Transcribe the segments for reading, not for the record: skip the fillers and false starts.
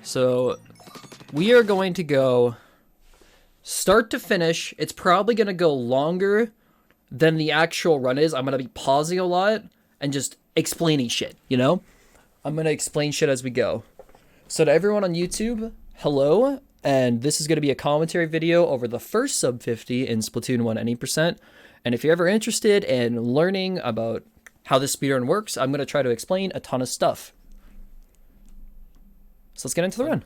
So we are going to go start to finish. It's probably going to go longer than the actual run is. I'm going to be pausing a lot and just explaining shit, you know? I'm going to explain shit as we go. So to everyone on YouTube, hello. And this is going to be a commentary video over the first sub 50 in Splatoon 1 any%. And if you're ever interested in learning about how this speedrun works, I'm going to try to explain a ton of stuff. So let's get into the run.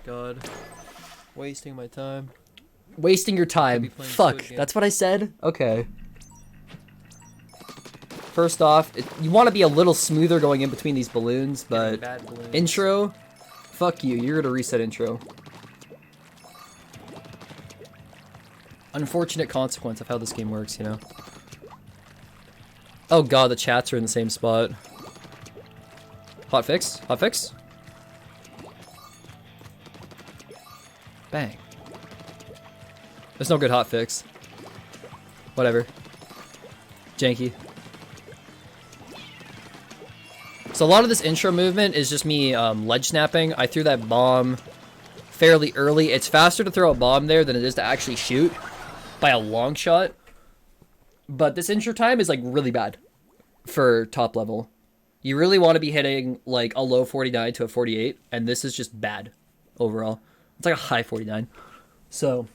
God. Wasting my time. Wasting your time. Fuck. That's what I said? Okay. First off, you want to be a little smoother going in between these balloons, but intro, fuck you. You're going to reset intro. Unfortunate consequence of how this game works, you know? Oh god, the chats are in the same spot. Hot fix? Hot fix? Bang. There's no good hot fix. Whatever. Janky. So a lot of this intro movement is just me ledge snapping. I threw that bomb fairly early. It's faster to throw a bomb there than it is to actually shoot by a long shot. But this intro time is like really bad for top level. You really want to be hitting like a low 49 to a 48, and this is just bad overall. It's like a high 49. So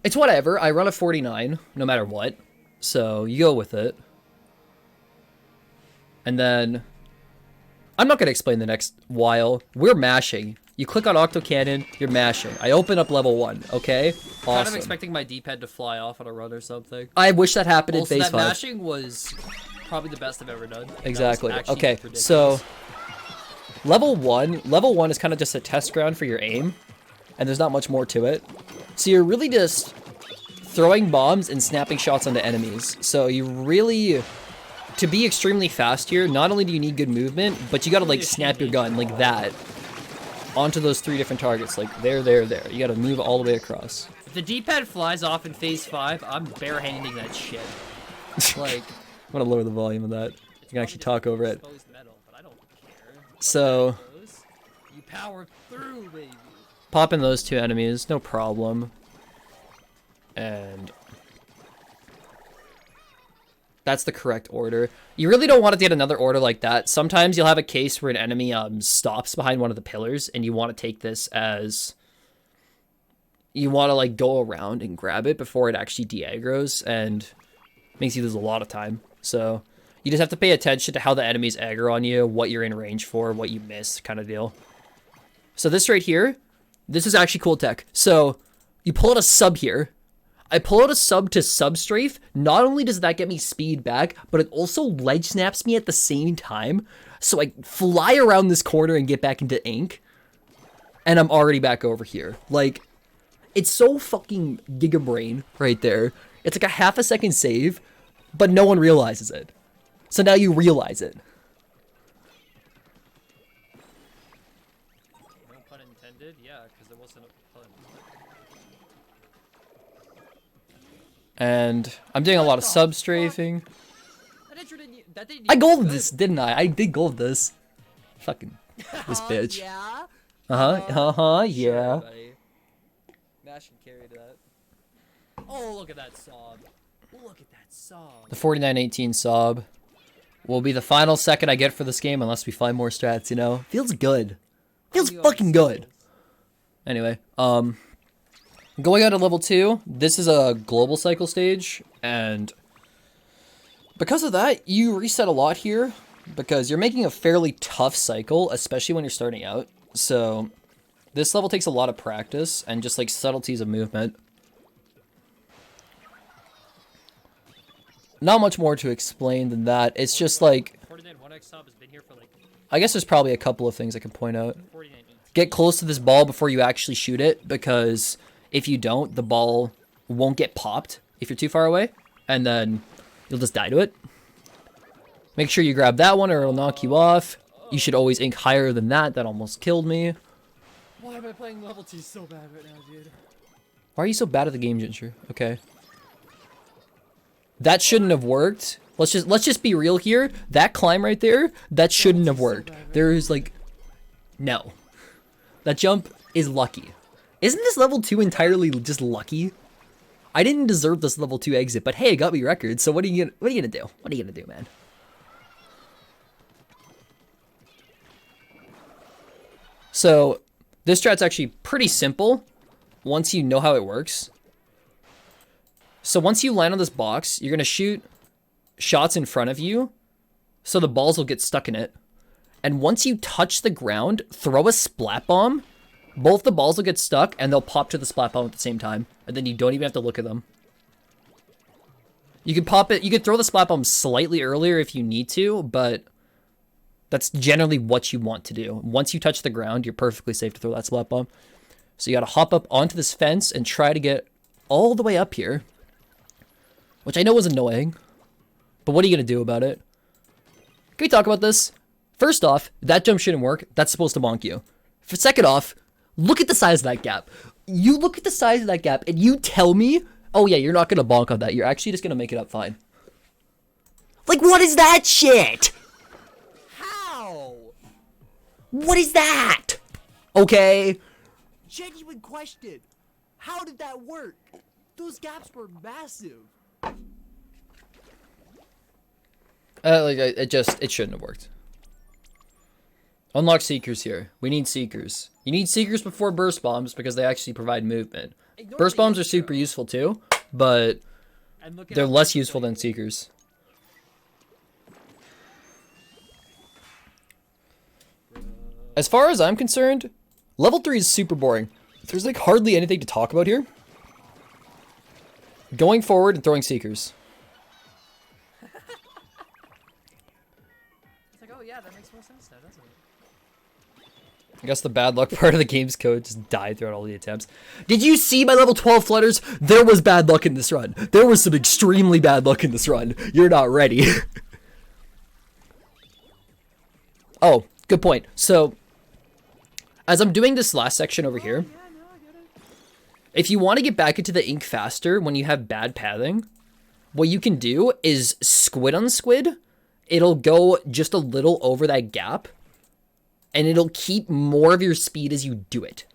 it's whatever. I run a 49 no matter what. So you go with it. And then I'm not going to explain the next while. We're mashing. You click on Octo Cannon, you're mashing. I open up level 1, okay? Awesome. Kind of expecting my D-pad to fly off on a run or something. I wish that happened also, in phase 5. That mashing was probably the best I've ever done. Exactly. Okay, so level 1 is kind of just a test ground for your aim, and there's not much more to it. So you're really just throwing bombs and snapping shots onto enemies. So you really, to be extremely fast here, not only do you need good movement, but you gotta like snap your gun like that onto those 3 different targets, like there. You gotta move all the way across. If the D-pad flies off in phase 5, I'm barehanding that shit. Like, I'm gonna lower the volume of that. You can actually talk over it. Metal, but I don't care. So, you power through, baby. Pop in those 2 enemies, no problem. And that's the correct order. You really don't want to get another order like that. Sometimes you'll have a case where an enemy stops behind one of the pillars, and you want to take this as... You want to like go around and grab it before it actually de-aggros, and makes you lose a lot of time. So you just have to pay attention to how the enemies aggro on you, what you're in range for, what you miss, kind of deal. So this right here, this is actually cool tech. So you pull out a sub here. I pull out a sub to substrafe. Not only does that get me speed back, but it also ledge snaps me at the same time. So I fly around this corner and get back into ink. And I'm already back over here. Like, it's so fucking gigabrain right there. It's like a half a second save, but no one realizes it. So now you realize it. No pun intended? Yeah, because there wasn't a pun. And I'm doing a lot of sub-strafing. I golded this, didn't I? I did gold this. Fucking this bitch. Yeah? Yeah. Sure, Mash and carry that. Oh, look at that sob. Look at that sob. The 49-18 sob will be the final second I get for this game unless we find more strats, you know? Feels good. Feels fucking good. Anyway, going on to level 2, this is a global cycle stage, and because of that, you reset a lot here, because you're making a fairly tough cycle, especially when you're starting out. So this level takes a lot of practice, and just like subtleties of movement. Not much more to explain than that. It's just like, I guess there's probably a couple of things I can point out. Get close to this ball before you actually shoot it, because if you don't, the ball won't get popped if you're too far away, and then you'll just die to it. Make sure you grab that one or it'll knock you off. You should always ink higher than that. That almost killed me. Why am I playing level 2 so bad right now, dude? Why are you so bad at the game, Ginger? Okay. That shouldn't have worked. Let's just be real here. That climb right there, that shouldn't have worked. There is like No. That jump is lucky. Isn't this level 2 entirely just lucky? I didn't deserve this level 2 exit, but hey, it got me records, so what are you gonna do? What are you gonna do, man? So, this strat's actually pretty simple once you know how it works. So once you land on this box, you're gonna shoot shots in front of you, so the balls will get stuck in it. And once you touch the ground, throw a splat bomb. Both the balls will get stuck, and they'll pop to the splat bomb at the same time. And then you don't even have to look at them. You can pop it. You could throw the splat bomb slightly earlier if you need to, but that's generally what you want to do. Once you touch the ground, you're perfectly safe to throw that splat bomb. So you gotta hop up onto this fence and try to get all the way up here. Which I know was annoying. But what are you gonna do about it? Can we talk about this? First off, that jump shouldn't work. That's supposed to bonk you. Second off, look at the size of that gap. You look at the size of that gap and you tell me, oh yeah, you're not gonna bonk on that. You're actually just gonna make it up fine. Like, what is that shit? How? What is that? Okay. Genuine question. How did that work? Those gaps were massive. It shouldn't have worked. Unlock Seekers here. We need Seekers. You need Seekers before Burst Bombs because they actually provide movement. Burst Bombs are super useful too, but they're less useful than Seekers. As far as I'm concerned, level 3 is super boring. There's like hardly anything to talk about here. Going forward and throwing Seekers. It's like, oh yeah, that makes more sense now, doesn't it? I guess the bad luck part of the game's code just died throughout all the attempts. Did you see my level 12 flutters? There was bad luck in this run. There was some extremely bad luck in this run. You're not ready. Oh, good point. So, as I'm doing this last section over here, if you want to get back into the ink faster when you have bad pathing, what you can do is squid on squid. It'll go just a little over that gap, and it'll keep more of your speed as you do it.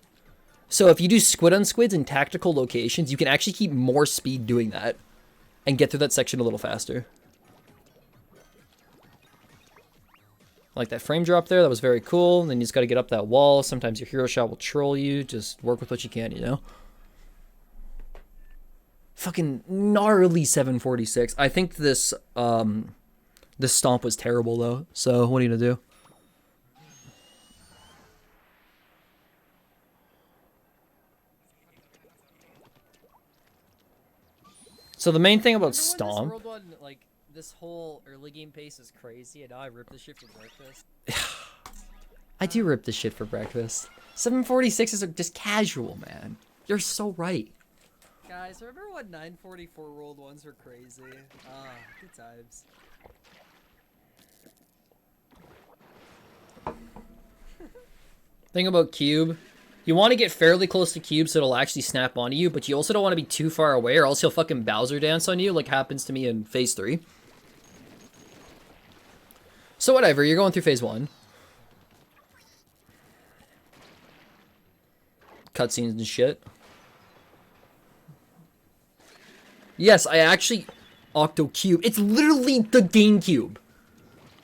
So if you do squid on squids in tactical locations, you can actually keep more speed doing that and get through that section a little faster. Like that frame drop there, that was very cool. And then you just got to get up that wall. Sometimes your hero shot will troll you. Just work with what you can, you know? Fucking gnarly 746. I think this stomp was terrible though. So what are you gonna do? So the main thing about stomp. This world one, like, this whole early game pace is crazy, and now I rip this shit for breakfast. I do rip this shit for breakfast. 746 is just casual, man. You're so right. Guys, remember when 944 World 1s were crazy? Ah, good times. Thing about Cube, you want to get fairly close to Cube so it'll actually snap onto you, but you also don't want to be too far away or else he'll fucking Bowser dance on you like happens to me in Phase 3. So whatever, you're going through Phase 1. Cutscenes and shit. Yes, I actually... Octo Cube. It's literally the GameCube.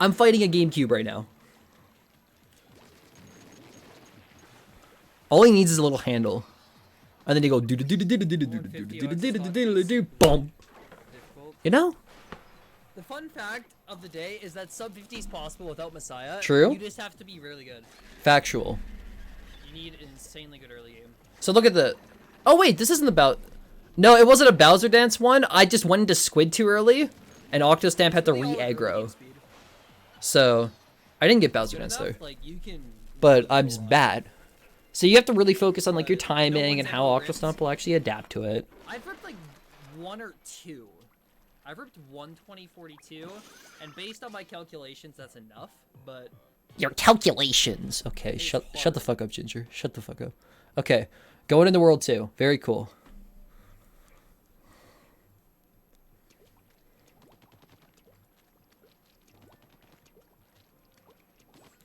I'm fighting a GameCube right now. All he needs is a little handle. And then you go boom. You know? The fun fact of the day is that sub 50 is possible without Messiah. True. You just have to be really good. Factual. You need insanely good early game. So look at the... Oh wait, this isn't about... No, it wasn't a Bowser Dance one. I just went into Squid too early. And Octostamp had to re-aggro. So, I didn't get Bowser Dance there. Like, you can But I'm just bad. So you have to really focus on like your timing and how Octostomp will actually adapt to it. I've ripped like 1 or 2. I've ripped 12042, and based on my calculations, that's enough. But your calculations. Okay, shut the fuck up, Ginger. Shut the fuck up. Okay, going into World 2. Very cool.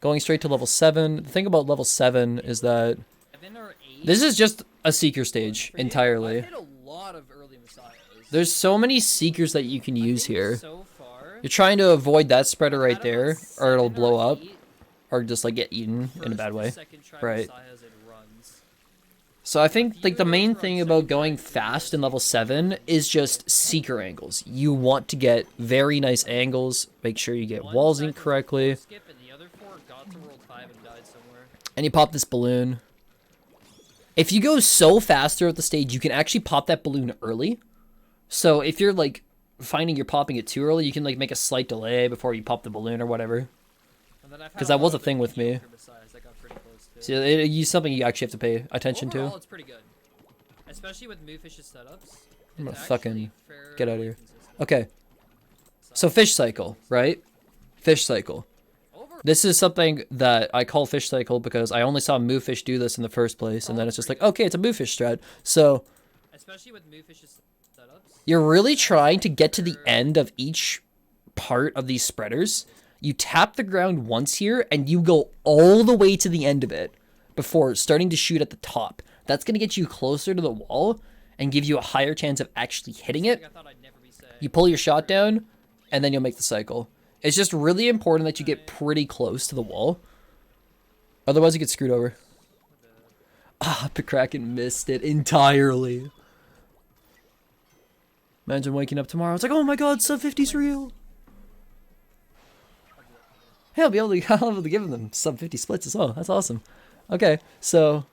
Going straight to level 7. The thing about level 7 is that 7 or 8. this is just a seeker stage entirely. I've hit a lot of early Messiahs. There's so many seekers that you can use here. So far, You're trying to avoid that spreader right out of there, about or it'll 7 blow or up, 8 or just like get eaten in a first bad or way. second try Right. Messiahs, it runs. So I think like the main thing about going fast in level 7 is just seeker angles. You want to get very nice angles, make sure you get One walls side in was a correctly, skip, and the other 4 got to World 5 and died somewhere. and you pop this balloon. If you go so fast throughout the stage, you can actually pop that balloon early. So if you're like finding you're popping it too early, you can like make a slight delay before you pop the balloon or whatever. Because that was a thing with me. So it's something you actually have to pay attention Overall, to. it's pretty good. Especially with Moofish's setups. I'm gonna It's fucking actually get out of fairly here. consistent. Okay, so fish cycle, right? Fish cycle. Over- This is something that I call fish cycle because I only saw Moofish do this in the first place, and then it's just like, okay, it's a Moofish strat. So Especially with Moofish's setups. you're really trying to get to the end of each part of these spreaders. You tap the ground once here, and you go all the way to the end of it before starting to shoot at the top. That's going to get you closer to the wall and give you a higher chance of actually hitting it. I thought I'd never be saying. You pull your shot down, and then you'll make the cycle. It's just really important that you get pretty close to the wall. Otherwise, you get screwed over. Ah, Kraken missed it entirely. Imagine waking up tomorrow. It's like, oh my god, sub 50's real. Hey, I'll be able to give them sub 50 splits as well. That's awesome. Okay, so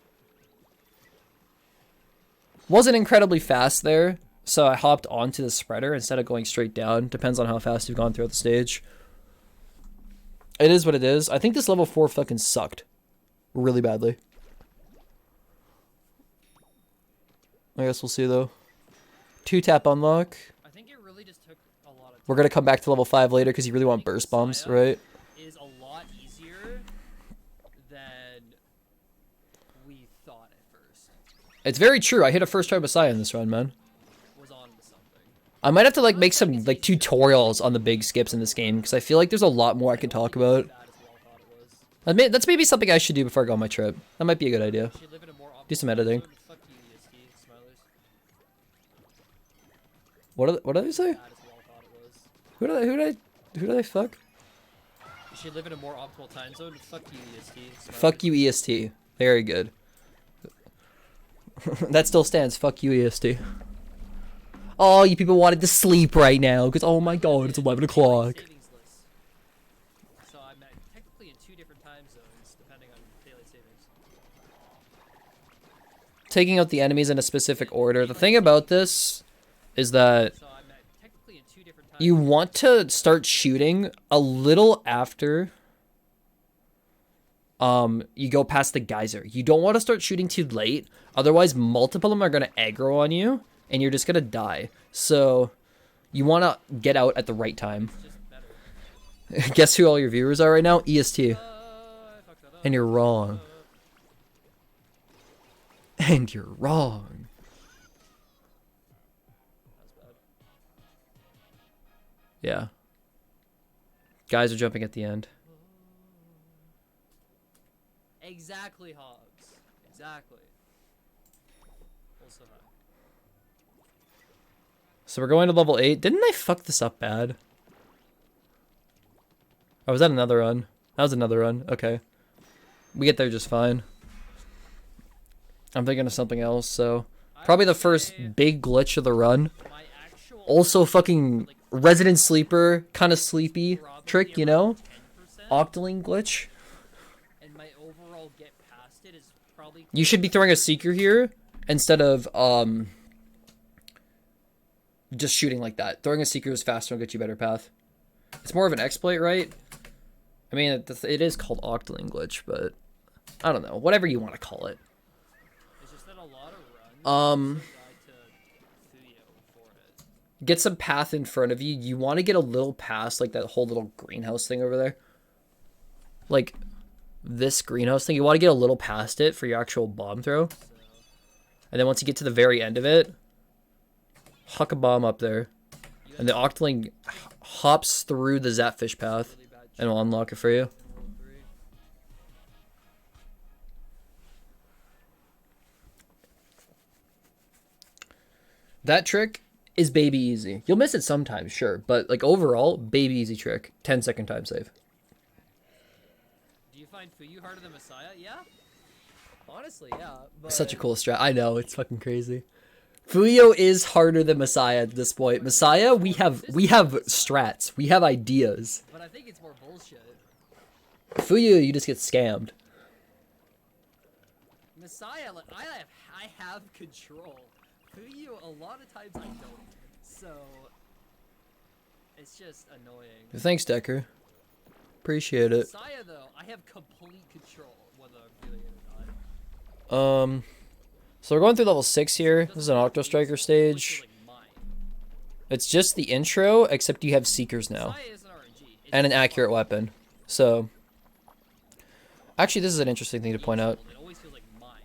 wasn't incredibly fast there, so I hopped onto the spreader instead of going straight down. Depends on how fast you've gone throughout the stage. It is what it is. I think this level 4 fucking sucked really badly. I guess we'll see though. 2-tap unlock. I think it really just took a lot of We're gonna come back to level 5 later because you really want burst bombs, right? is a lot easier than we thought at first. It's very true. I hit a first try Messiah in this run, man. Was on to something. I might have to like make some like tutorials on the big skips in this game because I feel like there's a lot more I can talk about. Bad as well thought it was. That's maybe something I should do before I go on my trip. That might be a good idea. Should live in a more Do some optimal editing. zone. Fuck you, EST, Smilers. What did I say? Bad as well thought it was. Who did I fuck? You should live in a more optimal time zone. Fuck you, EST. Smilers. Fuck you, EST. Very good. That still stands. Fuck you, EST. Oh, you people wanted to sleep right now because oh my god, it's 11 o'clock. Savings list. So I'm technically in 2 different time zones depending on daylight savings. Taking out the enemies in a specific order. The thing about this is that So I'm technically in 2 different time you zones. want to start shooting a little after you go past the geyser. You don't want to start shooting too late, otherwise multiple of them are going to aggro on you and you're just going to die. So you want to get out at the right time. Just better. Guess who all your viewers are right now? EST. I fucked that up. And you're wrong. And you're wrong. That's bad. Yeah. Guys are jumping at the end. Exactly, Hobbs. Exactly. Also high. So we're going to level 8. Didn't I fuck this up bad? Oh, was that another run? That was another run. Okay. We get there just fine. I'm thinking of something else, so... Probably the first big glitch of the run. My actual Also fucking Resident Sleeper, kind of sleepy trick, you know? 10%, Octoling glitch. and my overall get past it is probably You should be throwing a Seeker here instead of just shooting like that. Throwing a Seeker is faster and get you better path. It's more of an exploit, right? I mean, it is called Octoling glitch, but I don't know. Whatever you want to call it. it's just that a lot of runs Um, died to Fuyo for it. Get some path in front of you. You want to get a little past like that whole little greenhouse thing over there. Like this greenhouse thing. You want to get a little past it for your actual bomb throw. So And then once you get to the very end of it, huck a bomb up there. And the Octoling hops through the Zapfish path really bad and will unlock it for you. in World 3. That trick is baby easy. You'll miss it sometimes, sure, but like overall, baby easy trick. 10-second time save. Do you find Fuyu harder than Messiah? Yeah. Honestly, yeah. But Such a cool strat. I know, it's fucking crazy. Fuyo is harder than Messiah at this point. Messiah, we have strats. We have ideas. But I think it's more bullshit. Fuyo, you just get scammed. Messiah, like, I have control. Fuyu, a lot of times I don't. So it's just annoying. Thanks, Decker. Appreciate it. Messiah, though, I have complete control whether I'm feeling it or not. So we're going through level 6 here. This is an Octo Striker Which stage. is, like, mine. It's just the intro, except you have Seekers now. Messiah is an RNG. It's And an just accurate fun. weapon. So, actually, this is an interesting thing to point out. It always feels like mine.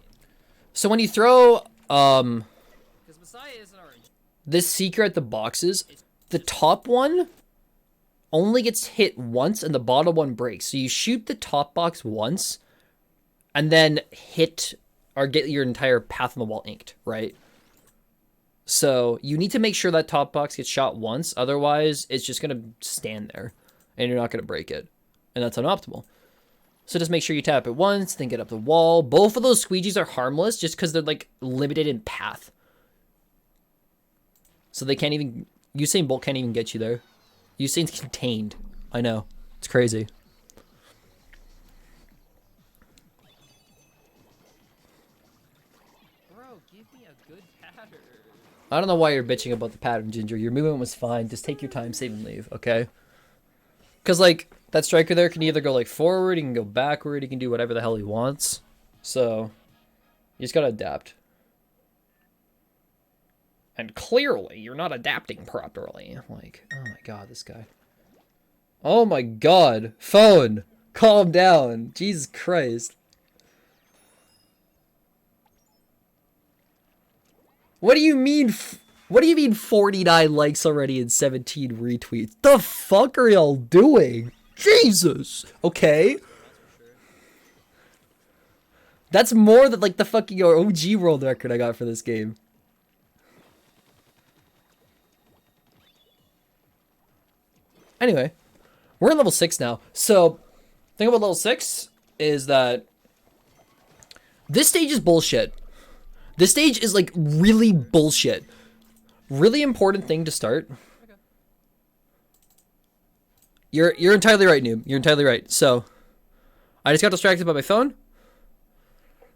So when you throw Because Messiah is an RNG. this Seeker at the boxes, the top one only gets hit once and the bottom one breaks. So you shoot the top box once and then hit or get your entire path on the wall inked, right? So you need to make sure that top box gets shot once. Otherwise, it's just going to stand there and you're not going to break it. And that's unoptimal. So just make sure you tap it once, then get up the wall. Both of those squeegees are harmless just because they're like limited in path. So they can't even, Usain Bolt can't even get you there. Usain's contained. I know. It's crazy. Bro, give me a good pattern. I don't know why you're bitching about the pattern, Ginger. Your movement was fine. Just take your time, save, and leave, okay? Because, like, that striker there can either go, like, forward, he can go backward, he can do whatever the hell he wants. So, you just gotta adapt. And clearly, you're not adapting properly. Like, oh my god, this guy. Oh my god. Phone! Calm down. Jesus Christ. What do you mean? What do you mean 49 likes already and 17 retweets? The fuck are y'all doing? Jesus. Okay. That's more than like the fucking OG world record I got for this game. Anyway, we're in level 6 now. So, the thing about level 6 is that this stage is bullshit. This stage is like really bullshit. Really important thing to start. Okay. You're entirely right, noob. You're entirely right. So, I just got distracted by my phone.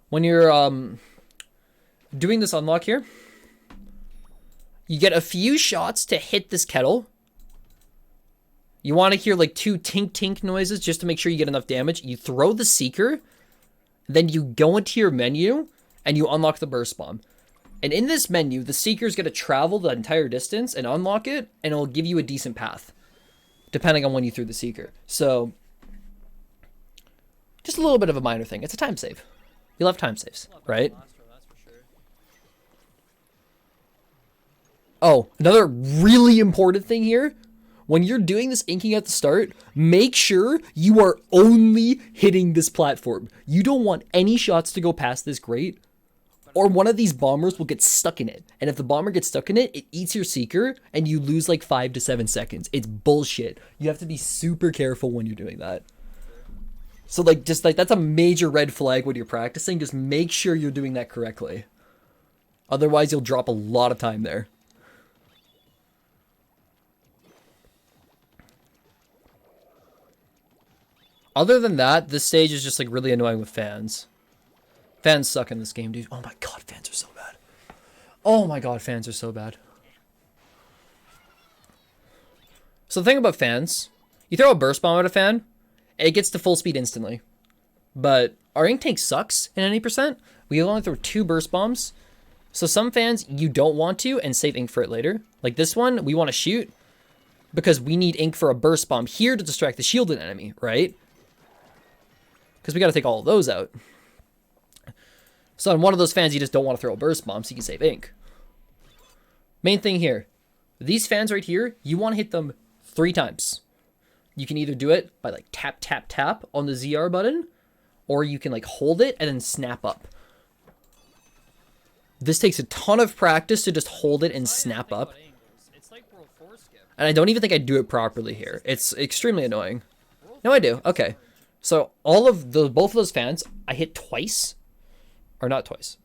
When you're doing this unlock here, you get a few shots to hit this kettle. You want to hear like 2 tink tink noises just to make sure you get enough damage. You throw the Seeker, then you go into your menu and you unlock the burst bomb. And in this menu, the Seeker's going to travel the entire distance and unlock it, and it'll give you a decent path, depending on when you threw the Seeker. So, just a little bit of a minor thing. It's a time save. You'll have time saves, right? Last row, that's for sure. Oh, another really important thing here. When you're doing this inking at the start, make sure you are only hitting this platform. You don't want any shots to go past this grate, or one of these bombers will get stuck in it. And if the bomber gets stuck in it, it eats your Seeker, and you lose like 5 to 7 seconds. It's bullshit. You have to be super careful when you're doing that. So like, just like, that's a major red flag when you're practicing. Just make sure you're doing that correctly. Otherwise, you'll drop a lot of time there. Other than that, this stage is just like really annoying with fans. Fans suck in this game, dude. Oh my god, fans are so bad. Oh my god, fans are so bad. So the thing about fans, you throw a burst bomb at a fan, it gets to full speed instantly. But our ink tank sucks in any percent. We only throw 2 burst bombs. So some fans you don't want to and save ink for it later. Like this one, we want to shoot because we need ink for a burst bomb here to distract the shielded enemy, right? Because we got to take all of those out. So on one of those fans, you just don't want to throw a burst bomb so you can save ink. Main thing here. These fans right here, you want to hit them 3 times. You can either do it by like tap, tap, tap on the ZR button, or you can like hold it and then snap up. This takes a ton of practice to just hold it and snap up. It's like World 4 skip. And I don't even think I do it properly here. It's extremely annoying. No, I do. Okay. So both of those fans, I hit twice. Or not twice.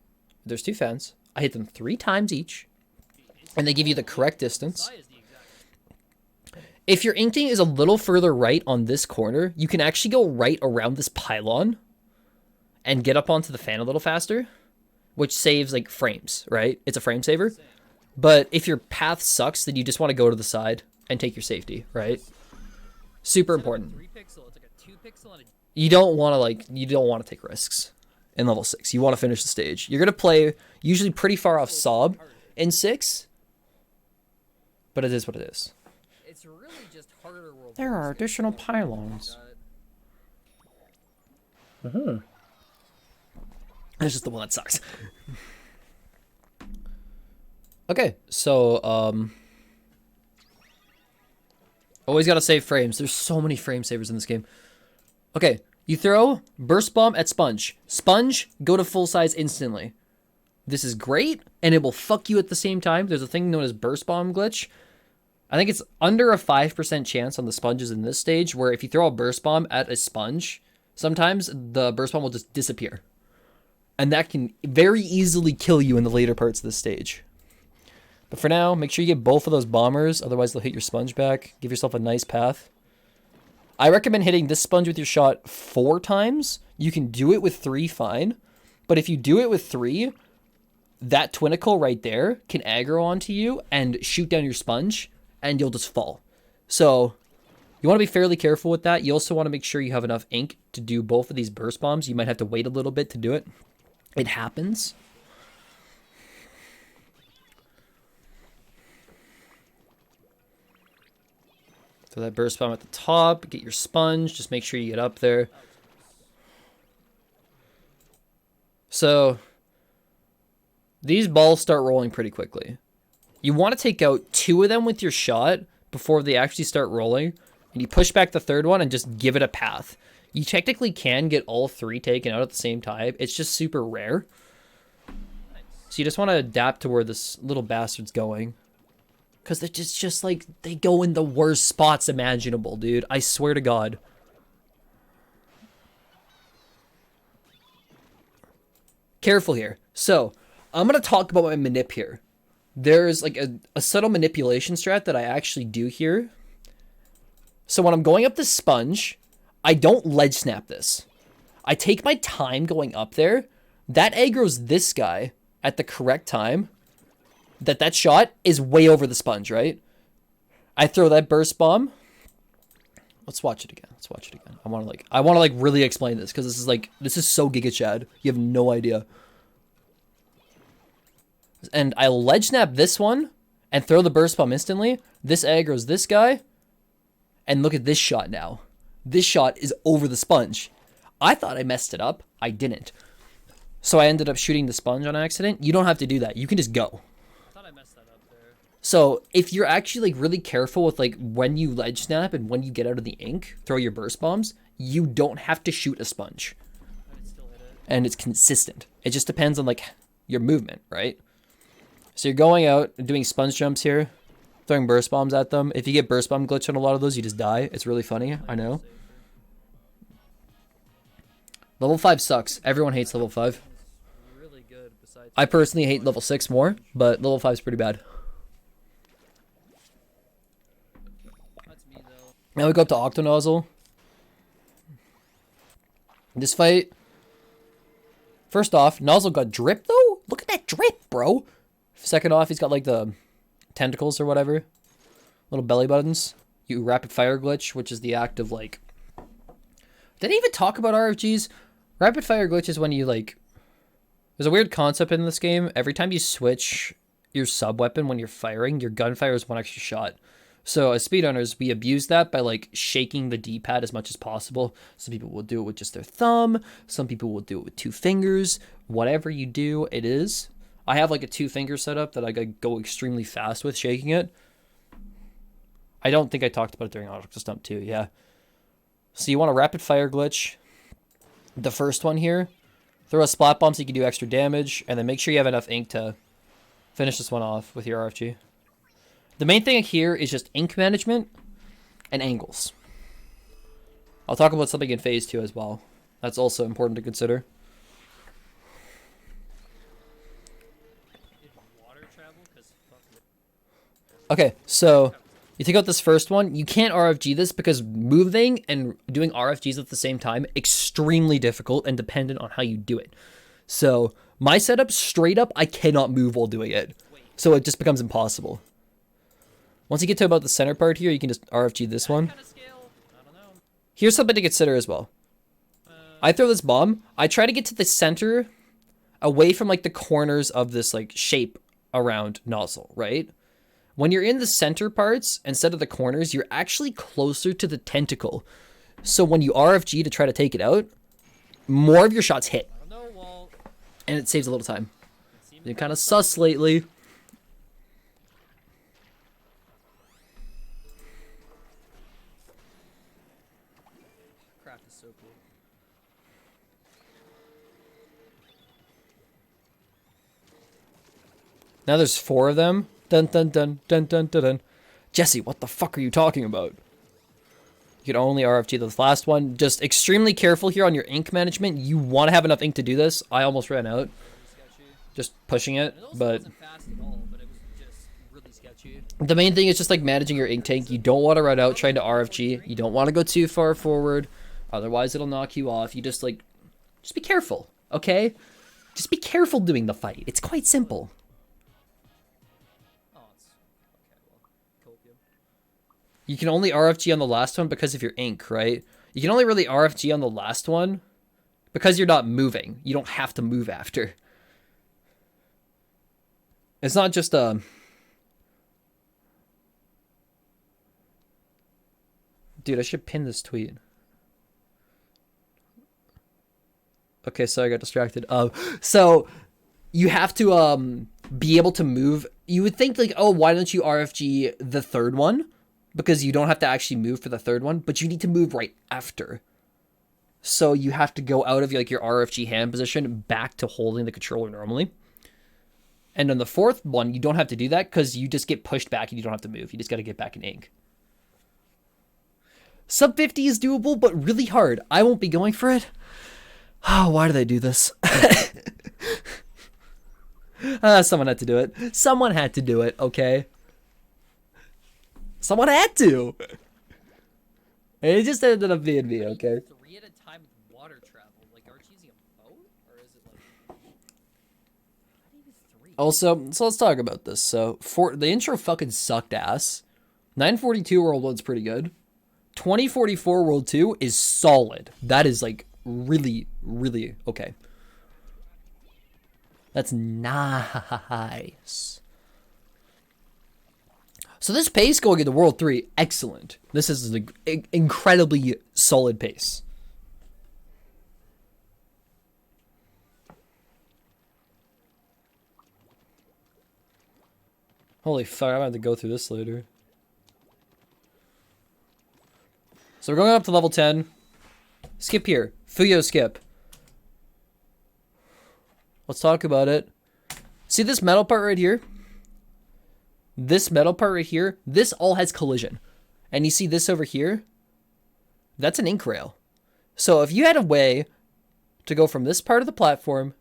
There's 2 fans. I hit them 3 times each. And they give you the correct distance. If your inking is a little further right on this corner, you can actually go right around this pylon and get up onto the fan a little faster, which saves like frames, right? It's a frame saver. But if your path sucks, then you just want to go to the side and take your safety, right? Super important. 3 pixel, it's like a 2 pixel and a... You don't want to take risks in level 6. You want to finish the stage. You're going to play usually pretty far off Sob in 6, but it is what it is. It's really just harder World There 4 are skip. additional pylons. That's just the one that sucks. Okay, so always gotta save frames. There's so many frame savers in this game. Okay, you throw burst bomb at sponge. Sponge, go to full size instantly. This is great, and it will fuck you at the same time. There's a thing known as burst bomb glitch. I think it's under a 5% chance on the sponges in this stage, where if you throw a burst bomb at a sponge, sometimes the burst bomb will just disappear. And that can very easily kill you in the later parts of the stage. But for now, make sure you get both of those bombers, otherwise they'll hit your sponge back. Give yourself a nice path. I recommend hitting this sponge with your shot 4 times. You can do it with 3, fine. But if you do it with 3, that twinicle right there can aggro onto you and shoot down your sponge, and you'll just fall. So you want to be fairly careful with that. You also want to make sure you have enough ink to do both of these burst bombs. You might have to wait a little bit to do it. It happens. Throw that burst bomb at the top. Get your sponge. Just make sure you get up there. So these balls start rolling pretty quickly. You want to take out 2 of them with your shot before they actually start rolling. And you push back the 3rd one and just give it a path. You technically can get all 3 taken out at the same time. It's just super rare. So you just want to adapt to where this little bastard's going. Because they're just like, they go in the worst spots imaginable, dude. I swear to God. Careful here. So, I'm going to talk about my manip here. There's like a subtle manipulation strat that I actually do here. So when I'm going up the sponge, I don't ledge snap this. I take my time going up there. That aggro's this guy at the correct time. That shot is way over the sponge, right? I throw that burst bomb. Let's watch it again. I want to really explain this because this is so Giga Chad. You have no idea. And I ledge snap this one and throw the burst bomb instantly. This aggro's this guy. And look at this shot now. This shot is over the sponge. I thought I messed it up. I didn't. So I ended up shooting the sponge on accident. You don't have to do that. You can just go. I thought I messed that up there. So if you're actually like really careful with like when you ledge snap and when you get out of the ink, throw your burst bombs, you don't have to shoot a sponge. I'd still hit it. And it's consistent. It just depends on like your movement, right? So you're going out and doing sponge jumps here, throwing burst bombs at them. If you get burst bomb glitch on a lot of those, you just die. It's really funny, I know. Level 5 sucks. Everyone hates level 5. Really good besides I personally hate level 6 more, but level 5 is pretty bad. That's me though. Now we go up to Octonozzle. This fight, first off, Nozzle got drip though? Look at that drip, bro. Second off, he's got like the tentacles or whatever. Little belly buttons. You rapid fire glitch, which is the act of like... Did I even talk about RFGs? Rapid fire glitch is when you like... There's a weird concept in this game. Every time you switch your sub weapon when you're firing, your gunfire is 1 extra shot. So as speedrunners, we abuse that by like shaking the D-pad as much as possible. Some people will do it with just their thumb. Some people will do it with 2 fingers. Whatever you do, it is. I have like a 2-finger setup that I go extremely fast with shaking it. I don't think I talked about it during Auto Stump 2, yeah. So you want a rapid fire glitch. The first one here. Throw a splat bomb so you can do extra damage, and then make sure you have enough ink to finish this one off with your RFG. The main thing here is just ink management and angles. I'll talk about something in phase 2 as well. That's also important to consider. Okay, so you take out this first one. You can't RFG this because moving and doing RFGs at the same time, extremely difficult and dependent on how you do it. So my setup, straight up, I cannot move while doing it. So it just becomes impossible. Once you get to about the center part here, you can just RFG this one. Here's something to consider as well. I throw this bomb. I try to get to the center, away from like the corners of this like shape around nozzle, right? When you're in the center parts, instead of the corners, you're actually closer to the tentacle. So when you RFG to try to take it out, more of your shots hit. And it saves a little time. You're kind of sus lately. Craft is so cool. Now there's 4 of them. Dun dun dun dun dun dun dun. Jesse, what the fuck are you talking about? You can only RFG this last one. Just extremely careful here on your ink management. You want to have enough ink to do this. I almost ran out. Just pushing it, but Wasn't fast at all, but it was just really sketchy. the main thing is just like managing your ink tank. You don't want to run out trying to RFG. You don't want to go too far forward. Otherwise, it'll knock you off. You just be careful, okay? Just be careful doing the fight. It's quite simple. Oh, it's okay. Well, copium. You can only RFG on the last one because of your ink, right? You can only really RFG on the last one because you're not moving. You don't have to move after. It's not just Dude, I should pin this tweet. Okay, so I got distracted. So you have to be able to move. You would think like, oh, why don't you RFG the third one? Because you don't have to actually move for the third one, but you need to move right after. So you have to go out of like your RFG hand position back to holding the controller normally. And on the fourth one, you don't have to do that because you just get pushed back and you don't have to move. You just got to get back in ink. Sub 50 is doable, but really hard. I won't be going for it. Oh, why did I do this? Someone had to do it. Someone had to do it, okay? Someone had to. It just ended up being me, okay? 3 at a time with water travel. Like, aren't you using a boat? Or is it like... How do you do 3? Also, so let's talk about this. So, the intro fucking sucked ass. 942 World 1's pretty good. 2044 World 2 is solid. That is, like, really, really okay. That's nice. So this pace going into World 3, excellent. This is an incredibly solid pace. Holy fuck, I'm gonna have to go through this later. So we're going up to level 10. Skip here. Fuyo skip. Let's talk about it. See this metal part right here? This metal part right here, this all has collision. And you see this over here? That's an ink rail. So if you had a way to go from this part of the platform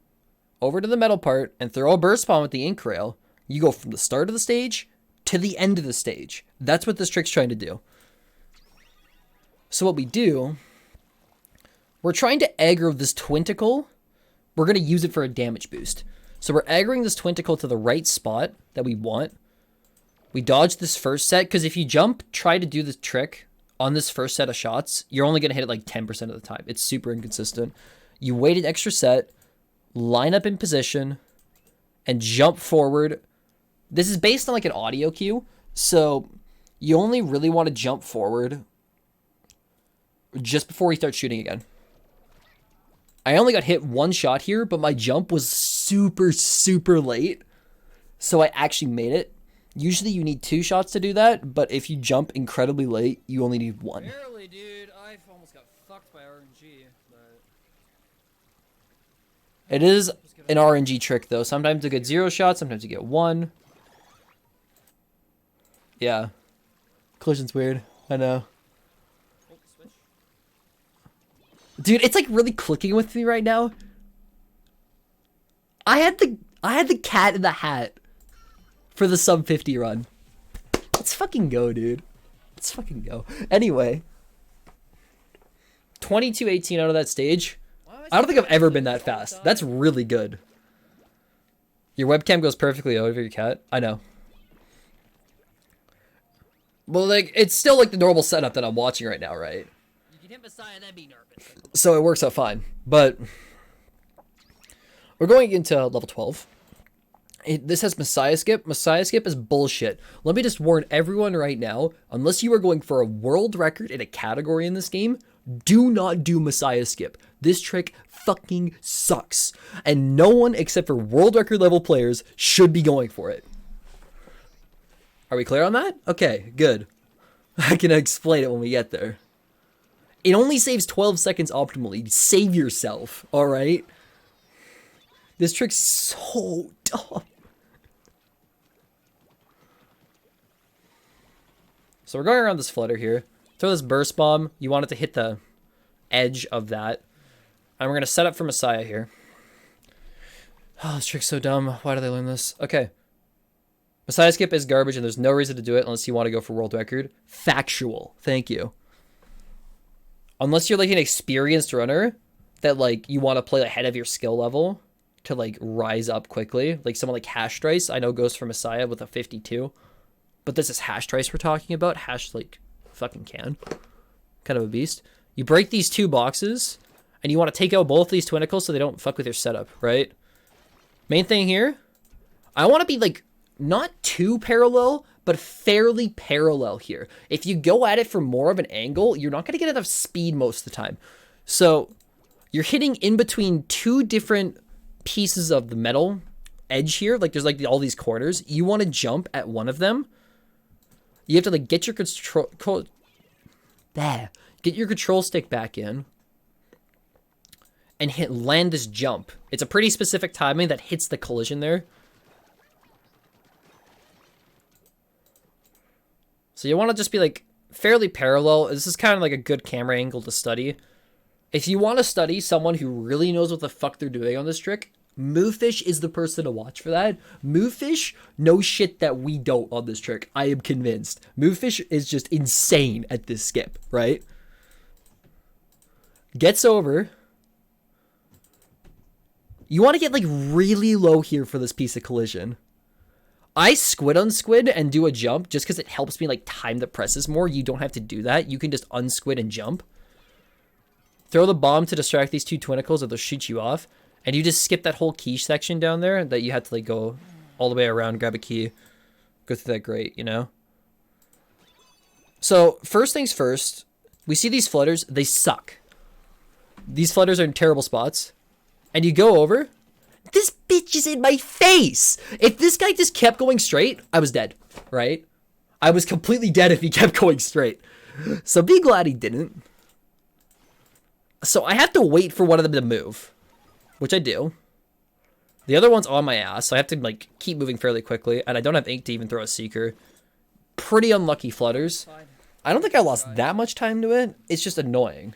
over to the metal part and throw a burst bomb with the ink rail, you go from the start of the stage to the end of the stage. That's what this trick's trying to do. So what we do, we're trying to aggro this twinticle. We're going to use it for a damage boost. So we're aggroing this twinticle to the right spot that we want. We dodge this first set, because if you jump, try to do this trick on this first set of shots, you're only going to hit it like 10% of the time. It's super inconsistent. You wait an extra set, line up in position, and jump forward. This is based on like an audio cue, so you only really want to jump forward just before he starts shooting again. I only got hit one shot here, but my jump was super, super late, so I actually made it. Usually you need 2 shots to do that, but if you jump incredibly late, you only need 1. Barely, dude. I've almost got fucked by RNG, but... It is an RNG trick, though. Sometimes you get 0 shots, sometimes you get 1. Yeah. Collision's weird. I know. Oh, switch. Dude, it's like really clicking with me right now. I had the cat in the hat for the sub 50 run. Let's fucking go, dude. Let's fucking go. Anyway. 22-18 out of that stage. I don't think I've ever been that fast. That's really good. Your webcam goes perfectly over your cat. I know. Well, like, it's still like the normal setup that I'm watching right now, right? You can hit Messiah and then be nervous. So it works out fine. But we're going into level 12. This has Messiah skip. Messiah skip is bullshit. Let me just warn everyone right now, unless you are going for a world record in a category in this game, do not do Messiah skip. This trick fucking sucks. And no one except for world record level players should be going for it. Are we clear on that? Okay, good. I can explain it when we get there. It only saves 12 seconds optimally. Save yourself, alright? This trick's so dumb. So we're going around this flutter here. Throw this burst bomb. You want it to hit the edge of that. And we're going to set up for Messiah here. Oh, this trick's so dumb. Why did I learn this? Okay. Messiah skip is garbage and there's no reason to do it unless you want to go for world record. Factual. Thank you. Unless you're like an experienced runner that like you want to play ahead of your skill level to like rise up quickly. Like someone like Hash Trice, I know goes for Messiah with a 52. But this is Hash Trice we're talking about. Hash like fucking can. Kind of a beast. You break these 2 boxes and you want to take out both these twinicles so they don't fuck with your setup, right? Main thing here, I want to be like not too parallel, but fairly parallel here. If you go at it from more of an angle, you're not going to get enough speed most of the time. So you're hitting in between 2 different pieces of the metal edge here. Like there's like all these corners. You want to jump at one of them. You have to like get your control stick back in and land this jump. It's a pretty specific timing that hits the collision there. So you want to just be like fairly parallel. This is kind of like a good camera angle to study. If you want to study someone who really knows what the fuck they're doing on this trick, Movefish is the person to watch for that. Movefish knows shit that we don't on this trick. I am convinced. Movefish is just insane at this skip, right? Gets over. You want to get like really low here for this piece of collision. I squid unsquid and do a jump just because it helps me like time the presses more. You don't have to do that. You can just unsquid and jump. Throw the bomb to distract these 2 twinicles or they'll shoot you off. And you just skip that whole key section down there that you had to like go all the way around, grab a key, go through that grate, you know? So first things first, we see these flutters, they suck. These flutters are in terrible spots. And you go over, this bitch is in my face. If this guy just kept going straight, I was dead, right? I was completely dead if he kept going straight. So be glad he didn't. So I have to wait for one of them to move. Which I do. The other one's on my ass, so I have to like keep moving fairly quickly, and I don't have ink to even throw a seeker. Pretty unlucky flutters. Fine. I don't think I lost that much time to it. It's just annoying.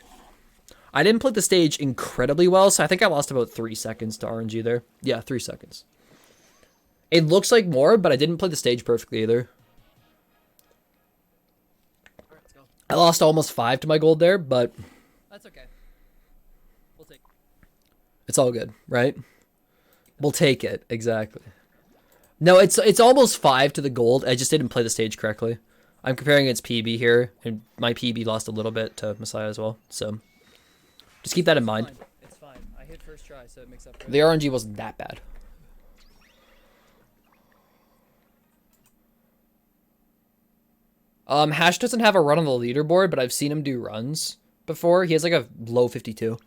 I didn't play the stage incredibly well, so I think I lost about 3 seconds to RNG there. Yeah, 3 seconds. It looks like more, but I didn't play the stage perfectly either. Alright, let's go. I lost almost 5 to my gold there, but That's okay. We'll take. it's all good, right? We'll take it, exactly. No, it's almost 5 to the gold. I just didn't play the stage correctly. I'm comparing against PB here, and my PB lost a little bit to Messiah as well, so just keep that in mind. It's fine. I hit first try, so it makes up for it. The RNG wasn't that bad. Hash doesn't have a run on the leaderboard, but I've seen him do runs before. He has like a low 52.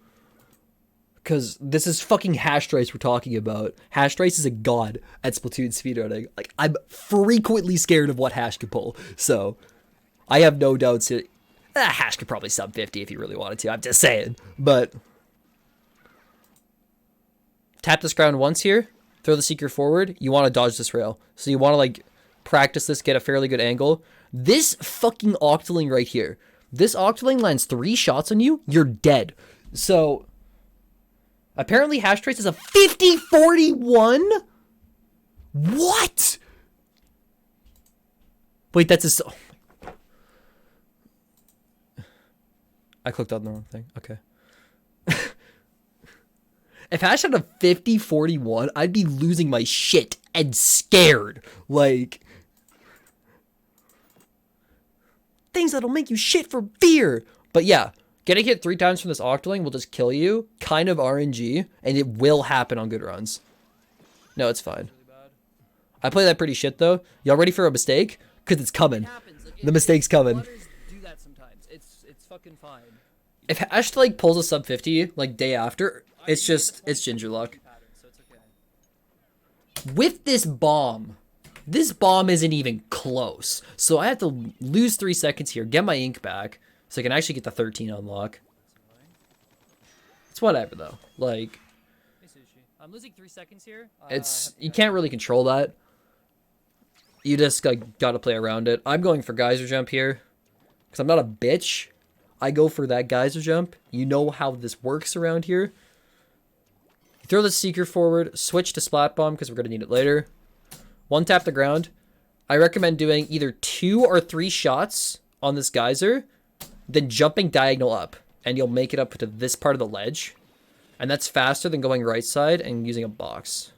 Because this is fucking Hash Trice we're talking about. Hash Trice is a god at Splatoon speedrunning. Like, I'm frequently scared of what Hash could pull. So, I have no doubts that Hash could probably sub 50 if he really wanted to. I'm just saying. But tap this ground once here, throw the seeker forward. You want to dodge this rail. So you want to like practice this, get a fairly good angle. This fucking Octoling right here. This Octoling lands 3 shots on you, you're dead. So apparently Hash Trace is a 50-41? What? Wait, that's a... Oh my... I clicked on the wrong thing. Okay. If Hash had a 50-41, I'd be losing my shit and scared. Like... things that'll make you shit for fear. But yeah, getting hit 3 times from this Octoling will just kill you. Kind of RNG. And it will happen on good runs. No, it's fine. I play that pretty shit, though. Y'all ready for a mistake? Because it's coming. Like, the mistake's coming. Do that sometimes. It's fucking fine. If Hash, like, pulls a sub 50, like, day after, it's just, it's ginger luck. So it's okay. With this bomb isn't even close. So I have to lose 3 seconds here, get my ink back, so I can actually get the 13 unlock. It's whatever, though. Like... Hey, Sushi. I'm losing 3 seconds here. It's... you can't really control that. You just gotta play around it. I'm going for geyser jump here. Because I'm not a bitch. I go for that geyser jump. You know how this works around here. Throw the seeker forward. Switch to splat bomb because we're going to need it later. 1 tap the ground. I recommend doing either 2 or 3 shots on this geyser. Then jumping diagonal up. And you'll make it up to this part of the ledge. And that's faster than going right side and using a box.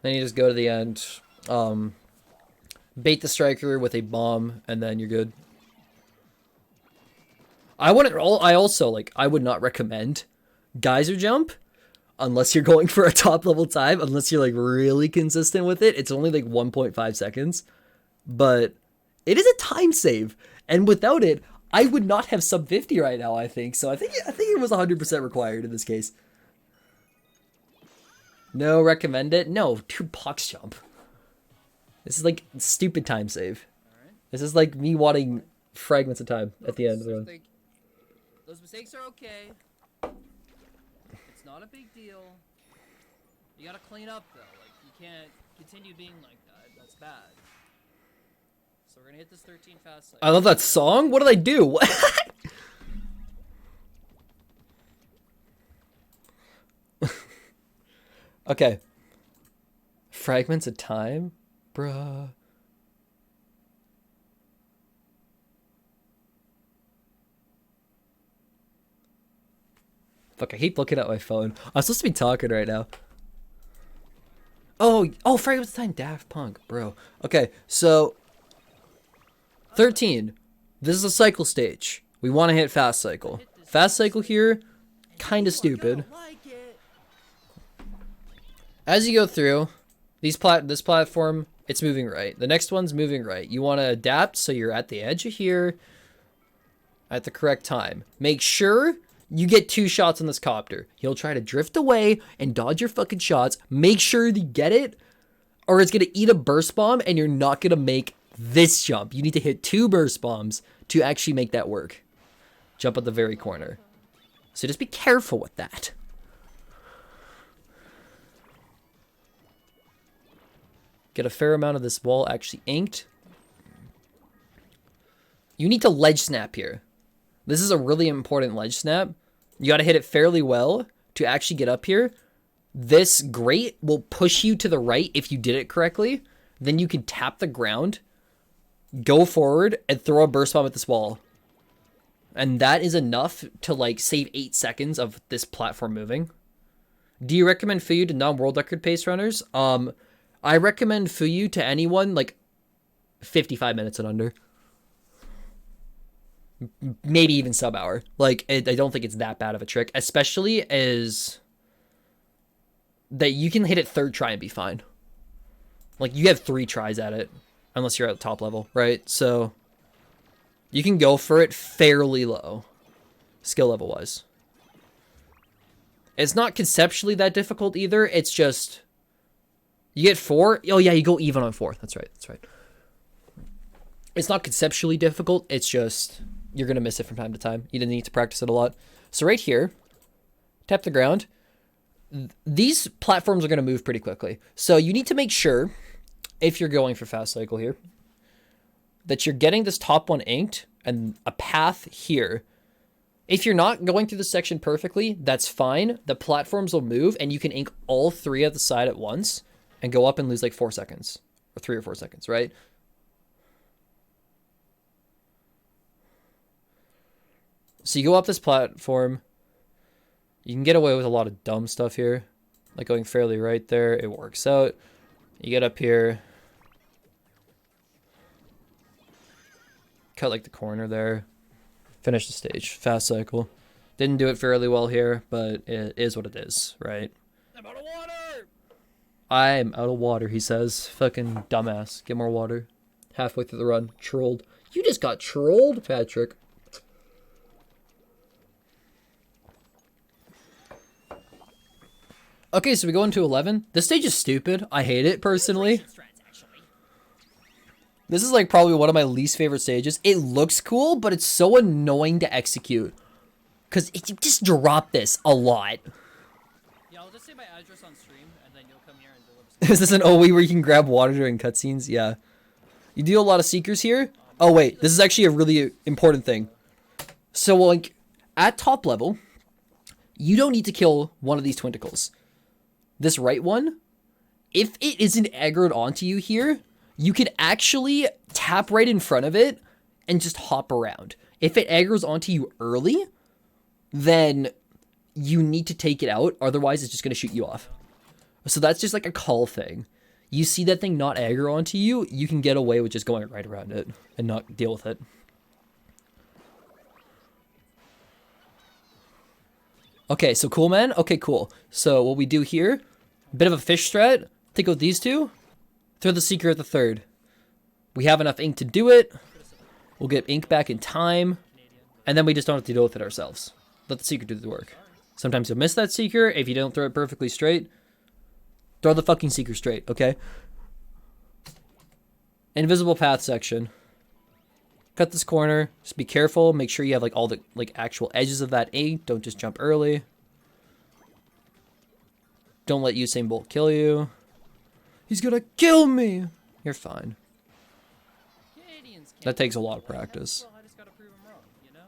Then you just go to the end. Bait the striker with a bomb, and then you're good. I would not recommend geyser jump unless you're going for a top level time, unless you're like really consistent with it. It's only like 1.5 seconds, but it is a time save, and without it, I would not have sub 50 right now. I think so. I think it was 100% required in this case. No, recommend it. No, do box jump. This is like stupid time save. Alright. This is like me wanting fragments of time at the end of the run. Those mistakes are okay. It's not a big deal. You gotta clean up though. Like, you can't continue being like that. That's bad. So we're gonna hit this 13 fast. I love that song. What did I do? Okay. Fragments of time? Bruh. Fuck, I keep looking at my phone. I'm supposed to be talking right now. Oh, Fragments of Time, Daft Punk, bro. Okay, so 13. This is a cycle stage. We want to hit fast cycle. Fast cycle here, kind of stupid. As you go through, this platform, it's moving right. The next one's moving right. You want to adapt so you're at the edge of here at the correct time. Make sure you get 2 shots on this copter. He'll try to drift away and dodge your fucking shots. Make sure you get it, or it's going to eat a burst bomb and you're not going to make this jump. You need to hit 2 burst bombs to actually make that work. Jump at the very corner. So just be careful with that. Get a fair amount of this wall actually inked. You need to ledge snap here. This is a really important ledge snap. You got to hit it fairly well to actually get up here. This grate will push you to the right if you did it correctly. Then you can tap the ground, go forward, and throw a burst bomb at this wall. And that is enough to like save 8 seconds of this platform moving. Do you recommend Fuyu to non-world record pace runners? I recommend Fuyu to anyone like 55 minutes and under. Maybe even sub hour. Like, I don't think it's that bad of a trick, especially as that you can hit it 3rd try and be fine. Like, you have 3 tries at it, unless you're at the top level, right? So you can go for it fairly low, skill level wise. It's not conceptually that difficult either. It's just you get 4. Oh yeah, you go even on 4. That's right. That's right. It's not conceptually difficult. It's just you're going to miss it from time to time. You didn't need to practice it a lot. So right here, tap the ground. these platforms are going to move pretty quickly. So you need to make sure, if you're going for fast cycle here, that you're getting this top one inked and a path here. If you're not going through the section perfectly, that's fine. The platforms will move and you can ink all three at the side at once and go up and lose like 4 seconds or 3 or 4 seconds, right? So you go up this platform. You can get away with a lot of dumb stuff here, like going fairly right there. It works out. You get up here. Cut like the corner there. Finish the stage. Fast cycle. Didn't do it fairly well here, but it is what it is, right? I'm out of water! I'm out of water, he says. Fucking dumbass. Get more water. Halfway through the run. Trolled. You just got trolled, Patrick. Okay, so we go into 11. This stage is stupid. I hate it, personally. This is like probably one of my least favorite stages. It looks cool, but it's so annoying to execute. Because you just drop this a lot. Yeah, I'll just say my address on stream, and then you'll come here and deliver. Is this an OE where you can grab water during cutscenes? Yeah. You do a lot of seekers here. Oh, wait. This is actually a really important thing. So, like, at top level, you don't need to kill one of these twinkles. This right one, if it isn't aggroed onto you here, you could actually tap right in front of it and just hop around. If it aggroes onto you early, then you need to take it out. Otherwise, it's just going to shoot you off. So that's just like a call thing. You see that thing not aggro onto you, you can get away with just going right around it and not deal with it. Okay, so cool, man. Okay, cool. So what we do here, a bit of a fish strat. Take out these two. Throw the seeker at the third. We have enough ink to do it. We'll get ink back in time. And then we just don't have to deal with it ourselves. Let the seeker do the work. Sometimes you'll miss that seeker if you don't throw it perfectly straight. Throw the fucking seeker straight, okay? Invisible path section. Cut this corner. Just be careful. Make sure you have like all the like actual edges of that ink. Don't just jump early. Don't let Usain Bolt kill you. He's gonna kill me. You're fine. That takes a lot of practice. I just gotta prove him wrong, you know?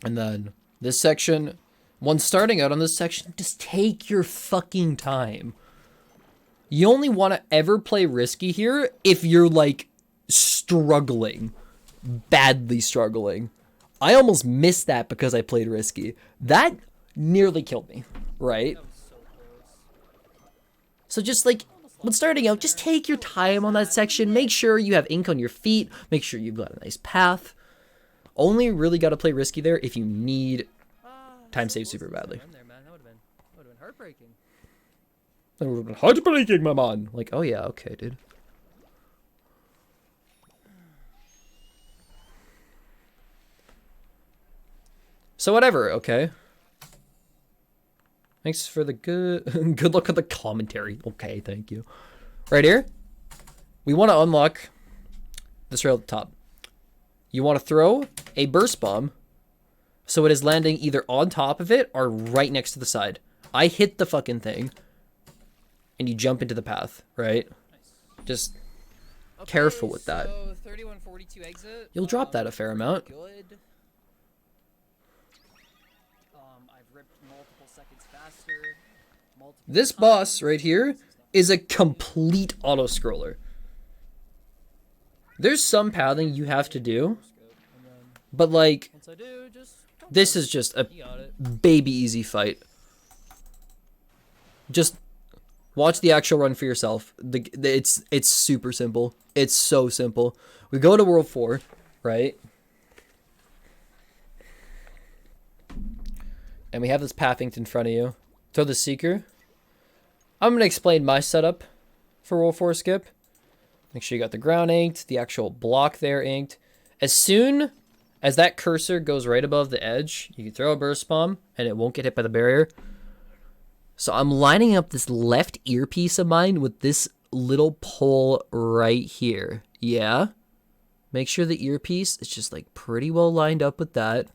And then this section, once starting out on this section, just take your fucking time. You only want to ever play risky here if you're like struggling, badly struggling. I almost missed that because I played risky. That nearly killed me, right? That was so close. So just like when starting out, just take your time on that section. Make sure you have ink on your feet. Make sure you've got a nice path. Only really got to play risky there if you need time save super badly. There, man. That would have been heartbreaking. That would have been heartbreaking, my man. Like, oh yeah, okay, dude. So whatever, okay. Thanks for the good good luck with the commentary. Okay, thank you. Right here, we want to unlock this rail at the top. You want to throw a burst bomb so it is landing either on top of it or right next to the side. I hit the fucking thing and you jump into the path, right? Nice. Just Okay, careful with that. So 3142 exit. You'll drop that a fair amount. Good. I've ripped multiple seconds faster. This boss right here is a complete auto-scroller. There's some pathing you have to do, but like, Once I do, just this is just a you got it. baby easy fight. Just watch the actual run for yourself. It's super simple. It's so simple. We go to World 4, right? And we have this path inked in front of you. Throw the seeker. I'm going to explain my setup for World 4 skip. Make sure you got the ground inked, the actual block there inked. As soon as that cursor goes right above the edge, you can throw a burst bomb and it won't get hit by the barrier. So I'm lining up this left earpiece of mine with this little pole right here. Yeah. Make sure the earpiece is just like pretty well lined up with that.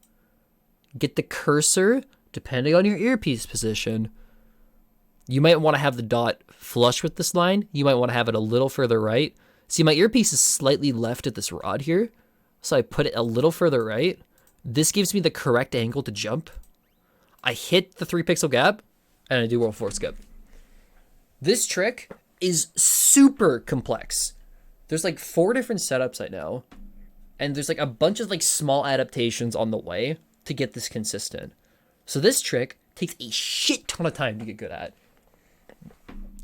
get the cursor, depending on your earpiece position. You might want to have the dot flush with this line. You might want to have it a little further right. See, my earpiece is slightly left at this rod here. So I put it a little further right. This gives me the correct angle to jump. I hit the 3 pixel gap, and I do roll 4 skip. This trick is super complex. There's like 4 different setups right now. And there's like a bunch of like small adaptations on the way to get this consistent. So this trick takes a shit ton of time to get good at.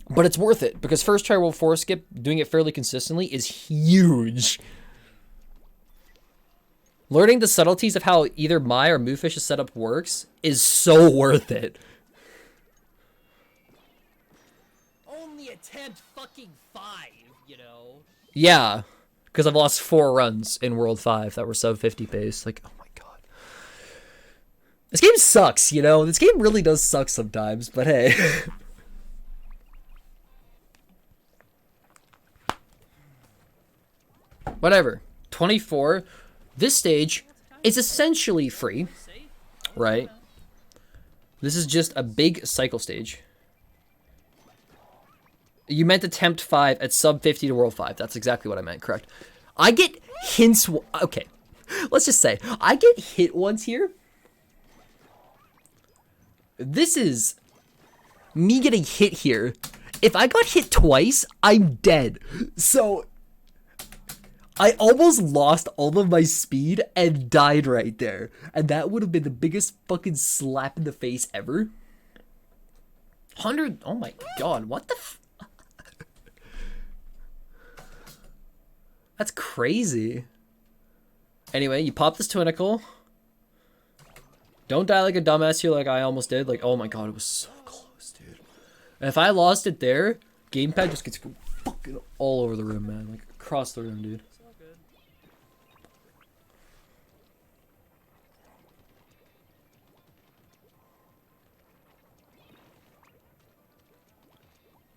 But it's worth it, because first try roll 4 skip, doing it fairly consistently, is huge. Learning the subtleties of how either my or Moofish's setup works is so worth it. Only attempt fucking 5, you know? Yeah, because I've lost 4 runs in World 5 that were sub 50 pace. Like, oh my god. This game sucks, you know? This game really does suck sometimes, but hey. Whatever. 24. This stage is essentially free, right? This is just a big cycle stage. You meant attempt 5 at sub 50 to World 5. That's exactly what I meant, correct. I get hints. Okay, let's just say I get hit once here. This is me getting hit here. If I got hit twice, I'm dead. So I almost lost all of my speed and died right there. And that would have been the biggest fucking slap in the face ever. 100, oh my god, what the That's crazy. Anyway, you pop this twinkle. Don't die like a dumbass here like I almost did. Like, oh my god, it was so close, dude. And if I lost it there, gamepad just gets fucking all over the room, man. Like, across the room, dude.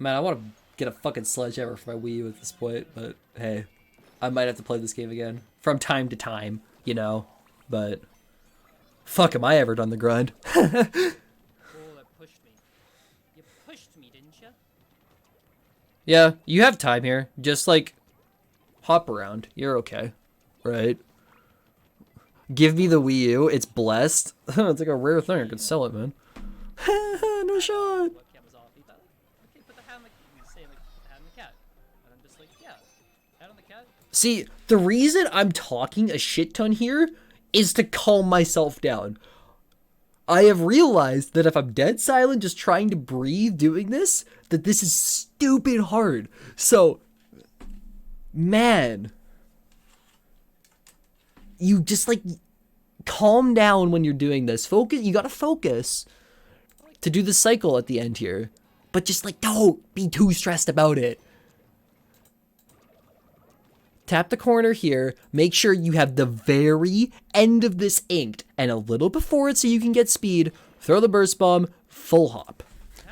Man, I want to get a fucking sledgehammer for my Wii U at this point, but hey, I might have to play this game again from time to time, you know, but fuck, am I ever done the grind? Oh, that pushed me. You pushed me, didn't you? Yeah, you have time here. Just, like, hop around. You're okay, right? Give me the Wii U. It's blessed. It's like a rare thing. I could sell it, man. No shot. See, the reason I'm talking a shit ton here is to calm myself down. I have realized that if I'm dead silent, just trying to breathe doing this, that this is stupid hard. So, man, you just like calm down when you're doing this. Focus, you gotta focus to do the cycle at the end here. But just like, don't be too stressed about it. Tap the corner here, make sure you have the very end of this inked, and a little before it so you can get speed, throw the burst bomb, full hop.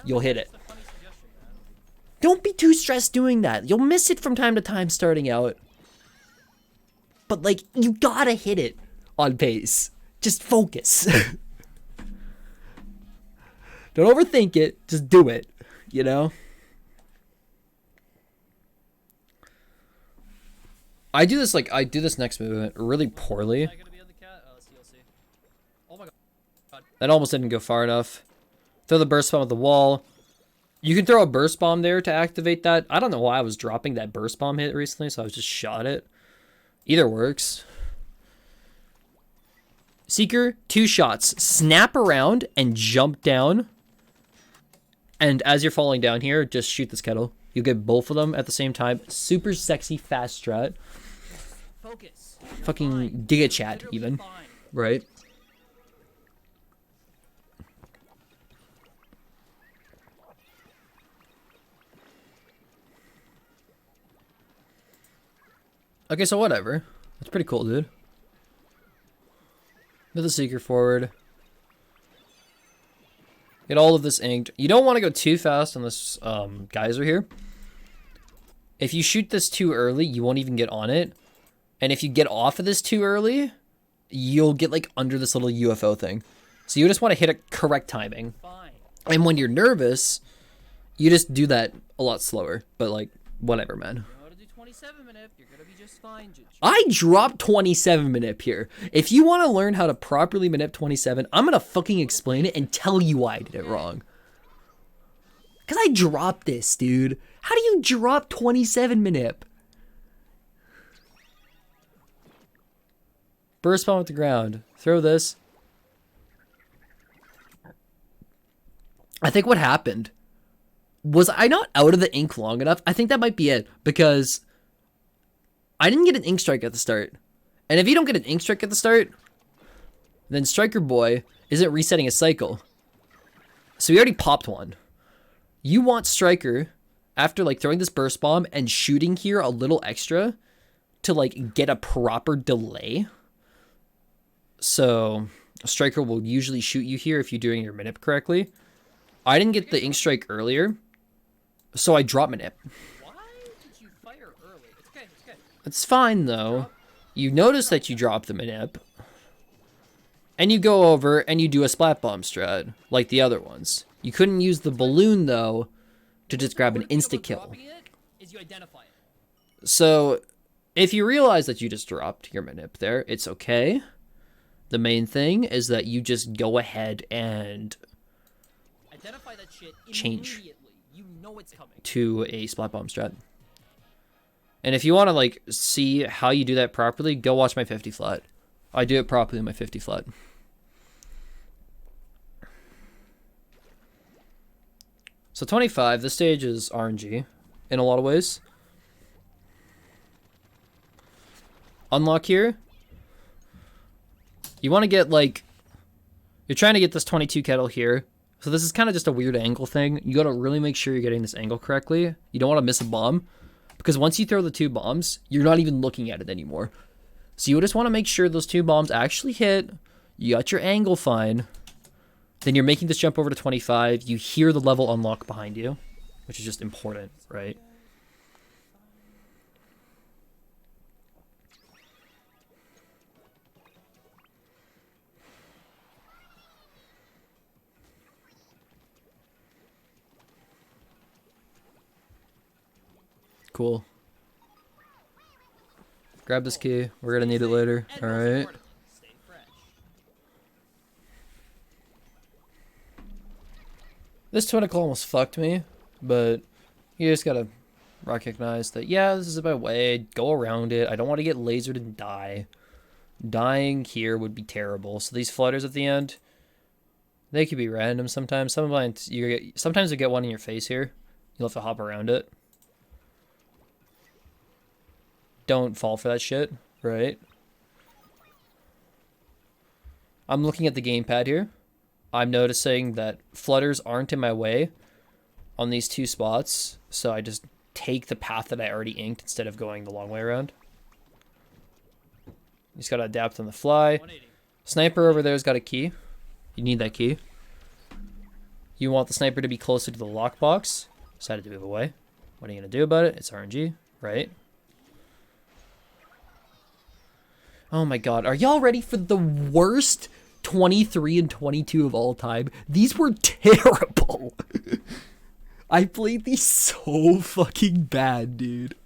You'll hit it. Don't be too stressed doing that. You'll miss it from time to time starting out. But like, you gotta hit it on pace. Just focus. Don't overthink it, just do it, you know? I do this next movement really poorly. That almost didn't go far enough. Throw the burst bomb at the wall. You can throw a burst bomb there to activate that. I don't know why I was dropping that burst bomb hit recently, so I was just shot it. Either works. Seeker, 2 shots. Snap around and jump down. And as you're falling down here, just shoot this kettle. You get both of them at the same time. Super sexy, fast strat. Focus. Fucking Giga Chat, even. Right? Okay, so whatever. That's pretty cool, dude. Move the Seeker forward. Get all of this inked. You don't want to go too fast on this geyser here. If you shoot this too early, you won't even get on it. And if you get off of this too early, you'll get like under this little UFO thing. So you just want to hit it correct timing. Fine. And when you're nervous, you just do that a lot slower. But like, whatever, man. You know how to do 27 minute. You're gonna be just fine, Jitch. I dropped 27 manip here. If you want to learn how to properly manip 27, I'm gonna fucking explain it and tell you why I did it wrong. Cause I dropped this, dude. How do you drop 27 manip? Burst bomb at the ground. Throw this. I think what happened was I not out of the ink long enough. I think that might be it because I didn't get an ink strike at the start. And if you don't get an ink strike at the start, then Striker Boy isn't resetting his cycle. So he already popped one. You want Striker, after like throwing this burst bomb and shooting here a little extra, to like get a proper delay. So Striker will usually shoot you here if you're doing your manip correctly. I didn't get the ink strike earlier, so I dropped manip. Why did you fire early? It's okay. It's okay. It's fine though. You notice that you drop the manip, and you go over and you do a splat bomb strat like the other ones. You couldn't use the balloon though to just grab an insta kill. Is you identify it. So if you realize that you just dropped your manip there, it's okay. The main thing is that you just go ahead and identify that shit change immediately. You know it's coming. To a splat bomb strat. And if you want to like see how you do that properly, go watch my 50 flat. I do it properly in my 50 flat. So 25, this stage is RNG in a lot of ways. Unlock here. You want to get like, you're trying to get this 22 kettle here. So this is kind of just a weird angle thing. You got to really make sure you're getting this angle correctly. You don't want to miss a bomb because once you throw the 2 bombs, you're not even looking at it anymore. So you just want to make sure those 2 bombs actually hit. You got your angle fine. Then you're making this jump over to 25. You hear the level unlock behind you, which is just important, right? Cool. Grab this key. We're gonna need it later. All right. Stay fresh. This tentacle almost fucked me, but you just gotta recognize that, yeah, this is my way. Go around it. I don't want to get lasered and die. Dying here would be terrible. So these flutters at the end, they could be random sometimes. Sometimes you get one in your face here. You'll have to hop around it. Don't fall for that shit, right? I'm looking at the gamepad here. I'm noticing that flutters aren't in my way on these 2 spots, so I just take the path that I already inked instead of going the long way around. You just gotta adapt on the fly. 180. Sniper over there's got a key. You need that key. You want the sniper to be closer to the lockbox. Decided to move away. What are you gonna do about it? It's RNG, right? Oh my god, are y'all ready for the worst 23 and 22 of all time? These were terrible. I played these so fucking bad, dude.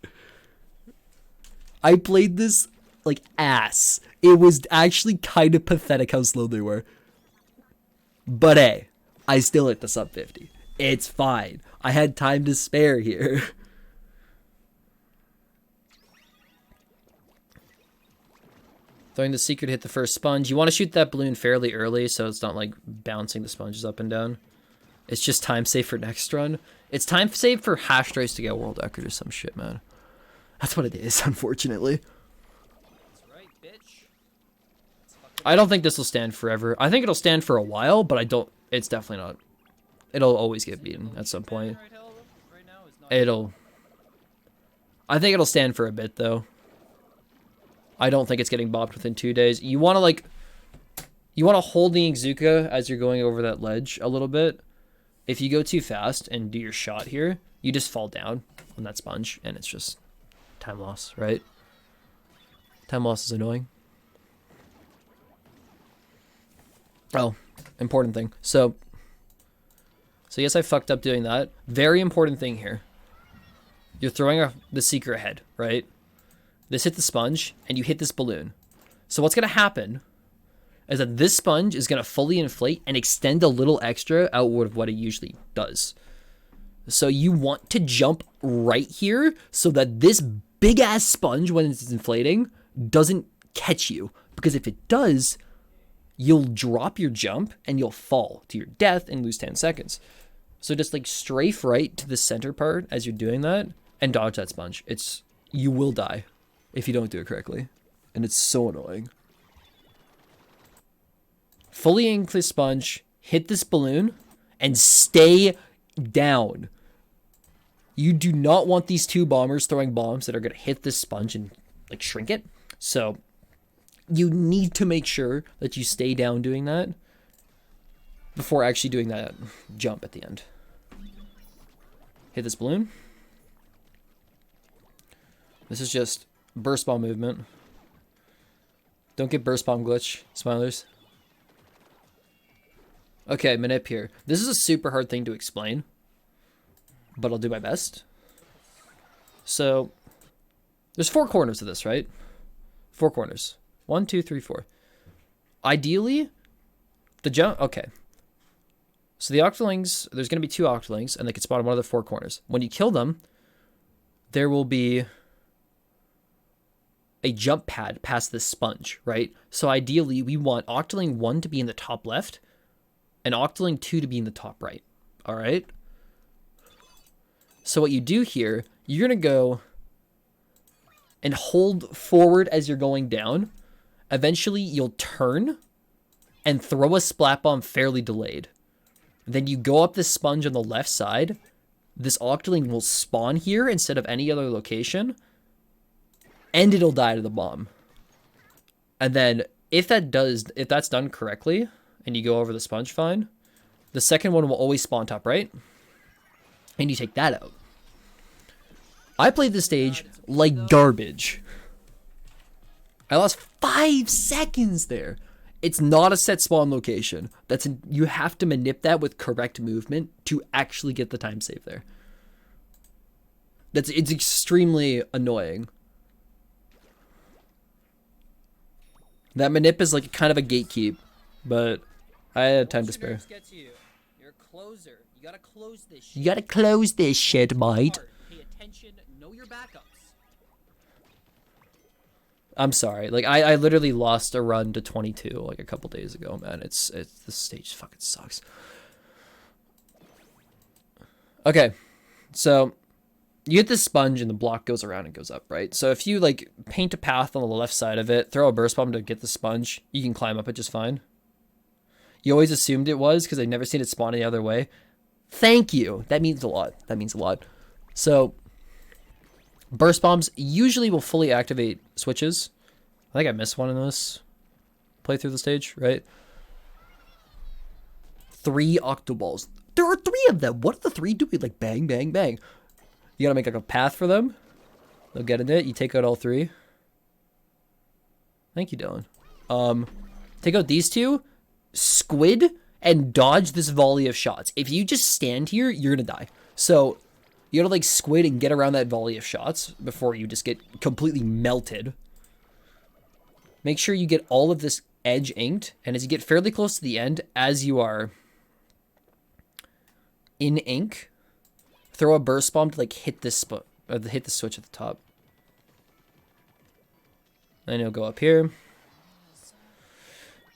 I played this like ass. It was actually kind of pathetic how slow they were. But hey, I still hit the sub 50. It's fine. I had time to spare here. Throwing the secret to hit the first sponge. You want to shoot that balloon fairly early so it's not like bouncing the sponges up and down. It's just time save for next run. It's time save for hash race to get a world record or some shit, man. That's what it is, unfortunately. That's right, bitch. I don't think this will stand forever. I think it'll stand for a while, but I don't. It's definitely not. It'll always get beaten at some point. I think it'll stand for a bit, though. I don't think it's getting bopped within 2 days. You want to hold the Izuka as you're going over that ledge a little bit. If you go too fast and do your shot here, you just fall down on that sponge, and it's just time loss, right? Time loss is annoying. Oh, important thing. So yes, I fucked up doing that. Very important thing here. You're throwing the seeker ahead, right? This hit the sponge, and you hit this balloon. So what's going to happen is that this sponge is going to fully inflate and extend a little extra outward of what it usually does. So you want to jump right here so that this big-ass sponge, when it's inflating, doesn't catch you. Because if it does, you'll drop your jump, and you'll fall to your death and lose 10 seconds. So just like strafe right to the center part as you're doing that, and dodge that sponge. You will die if you don't do it correctly. And it's so annoying. Fully ink this sponge, hit this balloon, and stay down. You do not want these two bombers throwing bombs that are going to hit this sponge and like shrink it. So you need to make sure that you stay down doing that before actually doing that jump at the end. Hit this balloon. This is just burst bomb movement. Don't get burst bomb glitch, smilers. Okay, manip here. This is a super hard thing to explain, but I'll do my best. So, there's 4 corners to this, right? 4 corners. 1, 2, 3, 4. Ideally, the jump... Okay. So the octolings, there's going to be 2 octolings, and they can spawn in one of the 4 corners. When you kill them, there will be a jump pad past this sponge, right? So ideally, we want octoling 1 to be in the top left, and octoling 2 to be in the top right. All right? So what you do here, you're going to go and hold forward as you're going down. Eventually, you'll turn and throw a splat bomb fairly delayed. Then you go up this sponge on the left side. This octoling will spawn here instead of any other location. And it'll die to the bomb. And then if that's done correctly, and you go over the sponge fine, the second one will always spawn top right. And you take that out. I played this stage like garbage. I lost 5 seconds there. It's not a set spawn location. You have to manip that with correct movement to actually get the time save there. It's extremely annoying. That manip is like kind of a gatekeep, but I had time to spare. You're a closer. You gotta close this shit. You gotta close this shit, mate. Pay attention. Know your backups. I'm sorry. Like I literally lost a run to 22 like a couple days ago, man. This stage fucking sucks. Okay. So you hit this sponge and the block goes around and goes up, right? So if you like paint a path on the left side of it, throw a burst bomb to get the sponge, you can climb up it just fine. You always assumed it was because I've never seen it spawn the other way. Thank you. That means a lot. That means a lot. So burst bombs usually will fully activate switches. I think I missed one in this playthrough of the stage, right? 3 octoballs. There are 3 of them. What are the 3 doing? Like bang, bang, bang. You gotta make like a path for them. They'll get in it. You take out all 3. Thank you, Dylan. Take out these 2. Squid and dodge this volley of shots. If you just stand here, you're gonna die. So you gotta like squid and get around that volley of shots before you just get completely melted. Make sure you get all of this edge inked, and as you get fairly close to the end, as you are in ink, throw a burst bomb to like hit this hit the switch at the top. Then you'll go up here.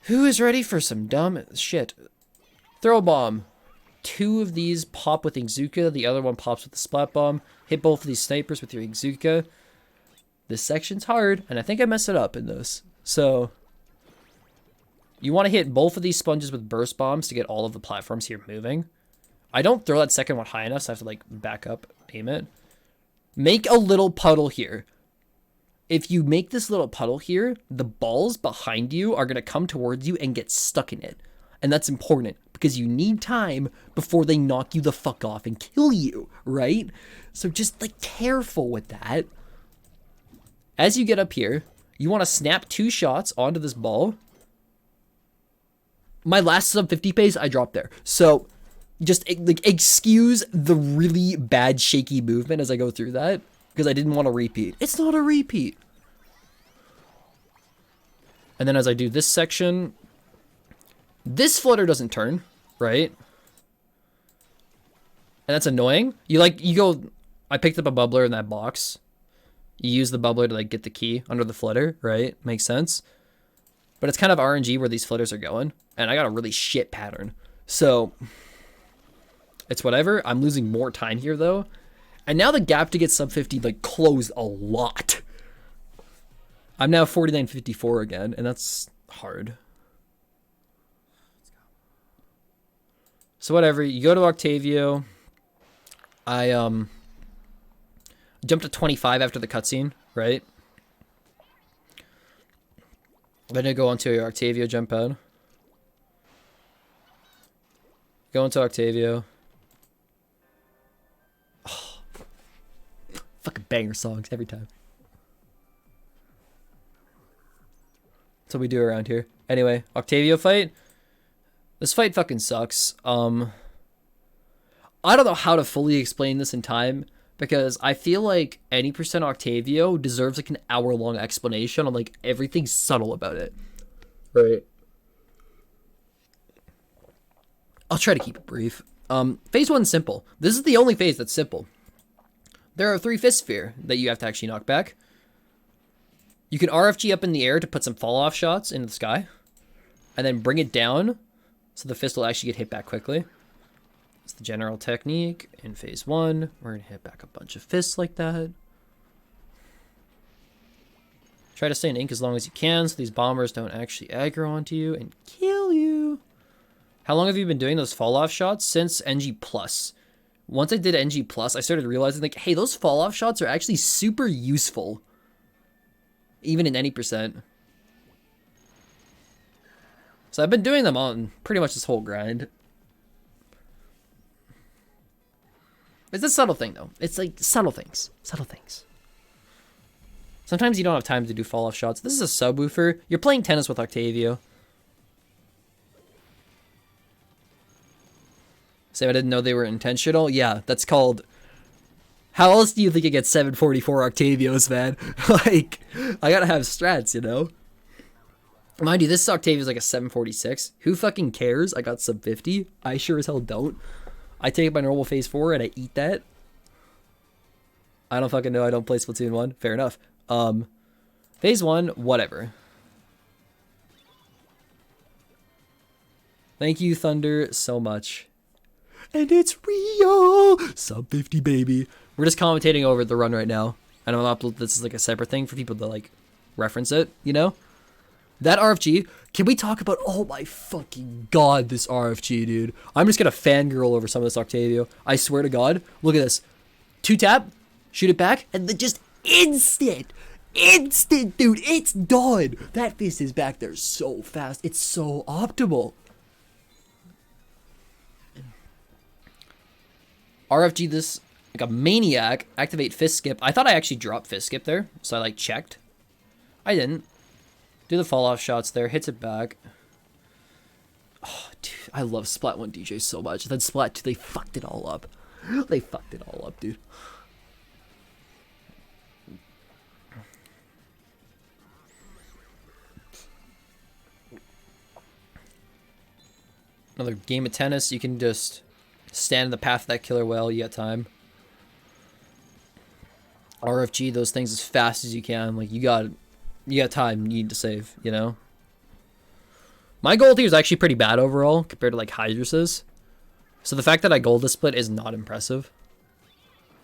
Who is ready for some dumb shit? Throw a bomb. 2 of these pop with Izuka, the other one pops with the splat bomb. Hit both of these snipers with your Izuka. This section's hard, and I think I messed it up in this. So you want to hit both of these sponges with burst bombs to get all of the platforms here moving. I don't throw that second one high enough, so I have to like back up, aim it. Make a little puddle here. If you make this little puddle here, the balls behind you are going to come towards you and get stuck in it. And that's important because you need time before they knock you the fuck off and kill you, right? So just like careful with that. As you get up here, you want to snap 2 shots onto this ball. my last sub 50 pace, I dropped there. So just like excuse the really bad shaky movement as I go through that because I didn't want to repeat. It's not a repeat. And then as I do this section, this flutter doesn't turn, right? And that's annoying. You go, I picked up a bubbler in that box. You use the bubbler to like get the key under the flutter, right? Makes sense. But it's kind of RNG where these flutters are going. And I got a really shit pattern. So it's whatever. I'm losing more time here though. And now the gap to get sub 50 like closed a lot. I'm now 49.54 again, and that's hard. So whatever, you go to Octavio. I jumped to 25 after the cutscene, right? Then I go onto your Octavio jump pad. Go into Octavio. Oh, fucking banger songs every time. That's what we do around here. Anyway, Octavio fight. This fight fucking sucks. I don't know how to fully explain this in time because I feel like any percent Octavio deserves like an hour-long explanation on like everything subtle about it. Right. I'll try to keep it brief. Phase 1's simple. This is the only phase that's simple. There are 3 fist sphere that you have to actually knock back. You can RFG up in the air to put some fall-off shots into the sky. And then bring it down so the fist will actually get hit back quickly. It's the general technique in phase 1. We're going to hit back a bunch of fists like that. Try to stay in ink as long as you can so these bombers don't actually aggro onto you and kill you. How long have you been doing those fall-off shots? Since NG+. Once I did NG+, I started realizing, like, hey, those fall-off shots are actually super useful. Even in any percent. So I've been doing them on pretty much this whole grind. It's a subtle thing, though. It's like subtle things. Subtle things. Sometimes you don't have time to do fall-off shots. This is a subwoofer. You're playing tennis with Octavio. Say I didn't know they were intentional? Yeah, that's called... How else do you think it gets 744 Octavios, man? Like, I gotta have strats, you know? Mind you, this Octavio's like a 746. Who fucking cares? I got sub 50. I sure as hell don't. I take my normal phase 4 and I eat that. I don't fucking know. I don't play Splatoon 1. Fair enough. Phase 1, whatever. Thank you, Thunder, so much. And it's real! Sub 50, baby. We're just commentating over the run right now. And I'm gonna upload this as like a separate thing for people to like reference it, you know? That RFG, can we talk about, oh my fucking god, this RFG, dude. I'm just gonna fangirl over some of this Octavio. I swear to god. Look at this. 2-tap, shoot it back, and then just instant, dude, it's done. That fist is back there so fast. It's so optimal. RFG this like a maniac. Activate fist skip. I thought I actually dropped fist skip there, so I like checked. I didn't. Do the fall off shots there. Hits it back. Oh, dude, I love Splat 1 DJ so much. Then Splat 2, they fucked it all up. They fucked it all up, dude. Another game of tennis. You can just stand in the path of that killer whale. You got time. RFG those things as fast as you can. Like you got time you need to save, you know? My gold here is actually pretty bad overall compared to like Hydras's. So the fact that I gold this split is not impressive.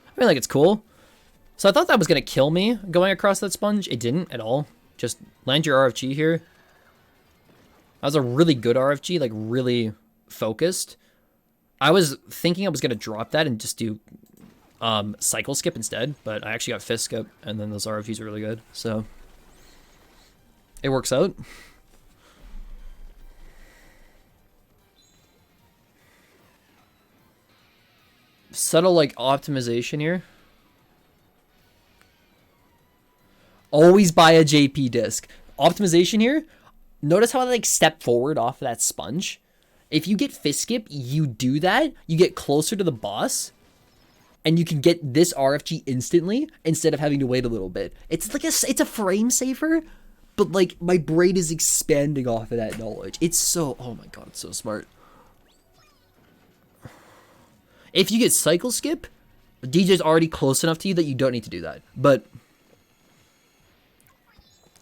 I mean, like, it's cool. So I thought that was going to kill me going across that sponge. It didn't at all. Just land your RFG here. That was a really good RFG, like really focused. I was thinking I was going to drop that and just do cycle skip instead, but I actually got fist skip, and then those RFGs are really good. So it works out. Subtle like optimization here. Always buy a JP disc. Optimization here. Notice how I like step forward off of that sponge? If you get fist skip, you do that, you get closer to the boss, and you can get this RFG instantly instead of having to wait a little bit. It's like it's a frame saver, but like my brain is expanding off of that knowledge. It's so, oh my god, it's so smart. If you get cycle skip, DJ's already close enough to you that you don't need to do that. But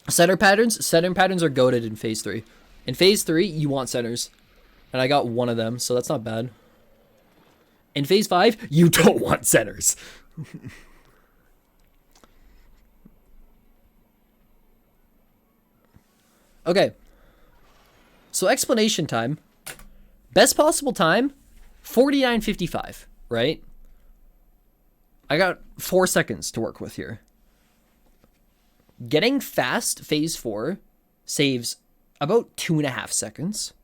center patterns are goated in phase 3. In phase 3, you want centers. And I got one of them, so that's not bad. In phase 5, you don't want centers. Okay. So explanation time. Best possible time, 49:55, right? I got 4 seconds to work with here. Getting fast phase 4 saves about 2.5 seconds.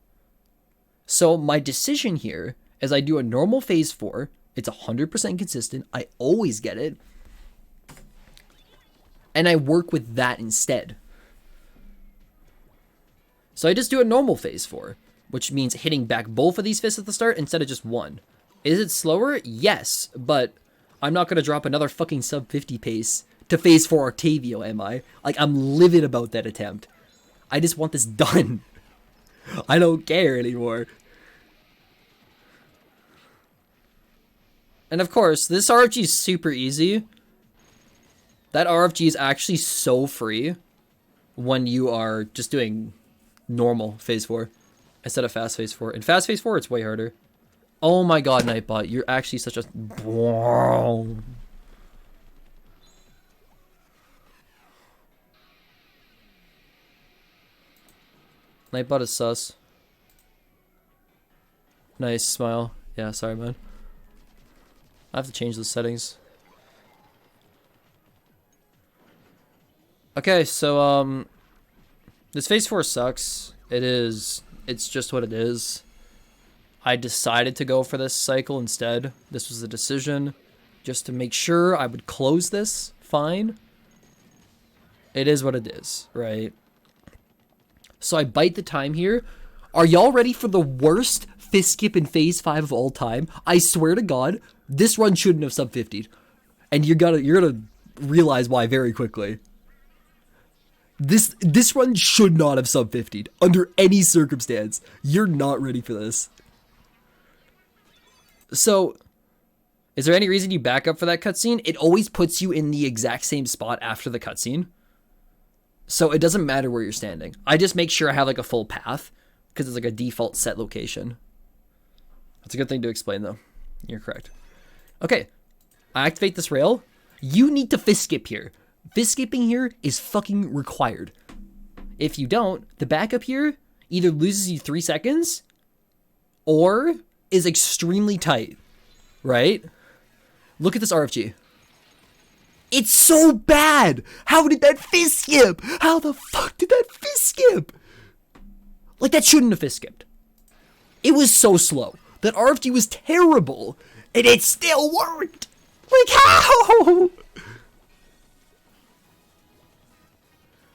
So my decision here is I do a normal phase 4. It's 100% consistent. I always get it. And I work with that instead. So I just do a normal phase 4, which means hitting back both of these fists at the start instead of just one. Is it slower? Yes, but I'm not going to drop another fucking sub 50 pace to phase 4 Octavio, am I? Like, I'm livid about that attempt. I just want this done. I don't care anymore. And of course, this RFG is super easy. That RFG is actually so free when you are just doing normal phase 4 instead of fast phase 4. In fast phase 4, it's way harder. Oh my god, Nightbot, you're actually such a... Nightbot is sus. Nice smile. Yeah, sorry, man. I have to change the settings. Okay, so, this phase 4 sucks. It's just what it is. I decided to go for this cycle instead. This was a decision just to make sure I would close this fine. It is what it is, right? So I bite the time here. Are y'all ready for the worst fist skip in phase 5 of all time? I swear to God, this run shouldn't have sub 50'd. And you're gonna realize why very quickly. This run should not have sub 50'd under any circumstance. You're not ready for this. So, is there any reason you back up for that cutscene? It always puts you in the exact same spot after the cutscene. So it doesn't matter where you're standing. I just make sure I have like a full path because it's like a default set location. That's a good thing to explain though. You're correct. Okay, I activate this rail. You need to fist skip here. Fist skipping here is fucking required. If you don't, the backup here either loses you 3 seconds or is extremely tight, right? Look at this RFG. It's so bad. How did that fist skip? How the fuck did that fist skip? Like, that shouldn't have fist skipped. It was so slow. That RFG was terrible. And it still worked. Like, how?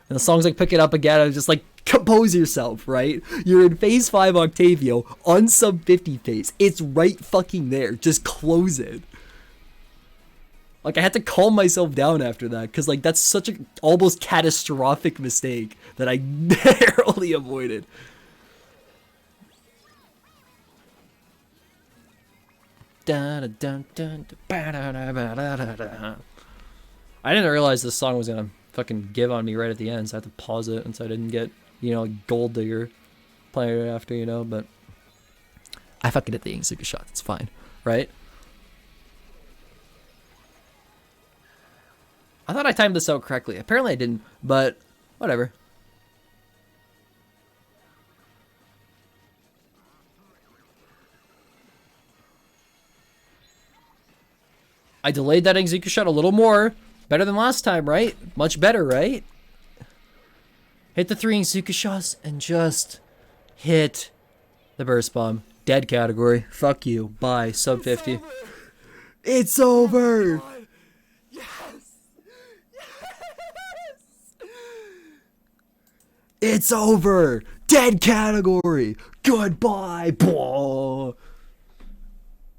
And the song's like, pick it up again. I'm just like, compose yourself, right? You're in phase 5 Octavio on sub 50 pace. It's right fucking there. Just close it. Like, I had to calm myself down after that because, like, that's such an almost catastrophic mistake that I narrowly avoided. I didn't realize this song was gonna fucking give on me right at the end, so I had to pause it and so I didn't get, you know, Gold Digger playing it after, you know, but I fucking hit the Ingsuka shot. It's fine, right? I thought I timed this out correctly. Apparently I didn't, but whatever. I delayed that Ingzuka shot a little more. Better than last time, right? Much better, right? Hit the 3 Ingzuka shots and just hit the burst bomb. Dead category. Fuck you. Bye. Sub 50. It's over. It's over. Dead category. Goodbye. Blah.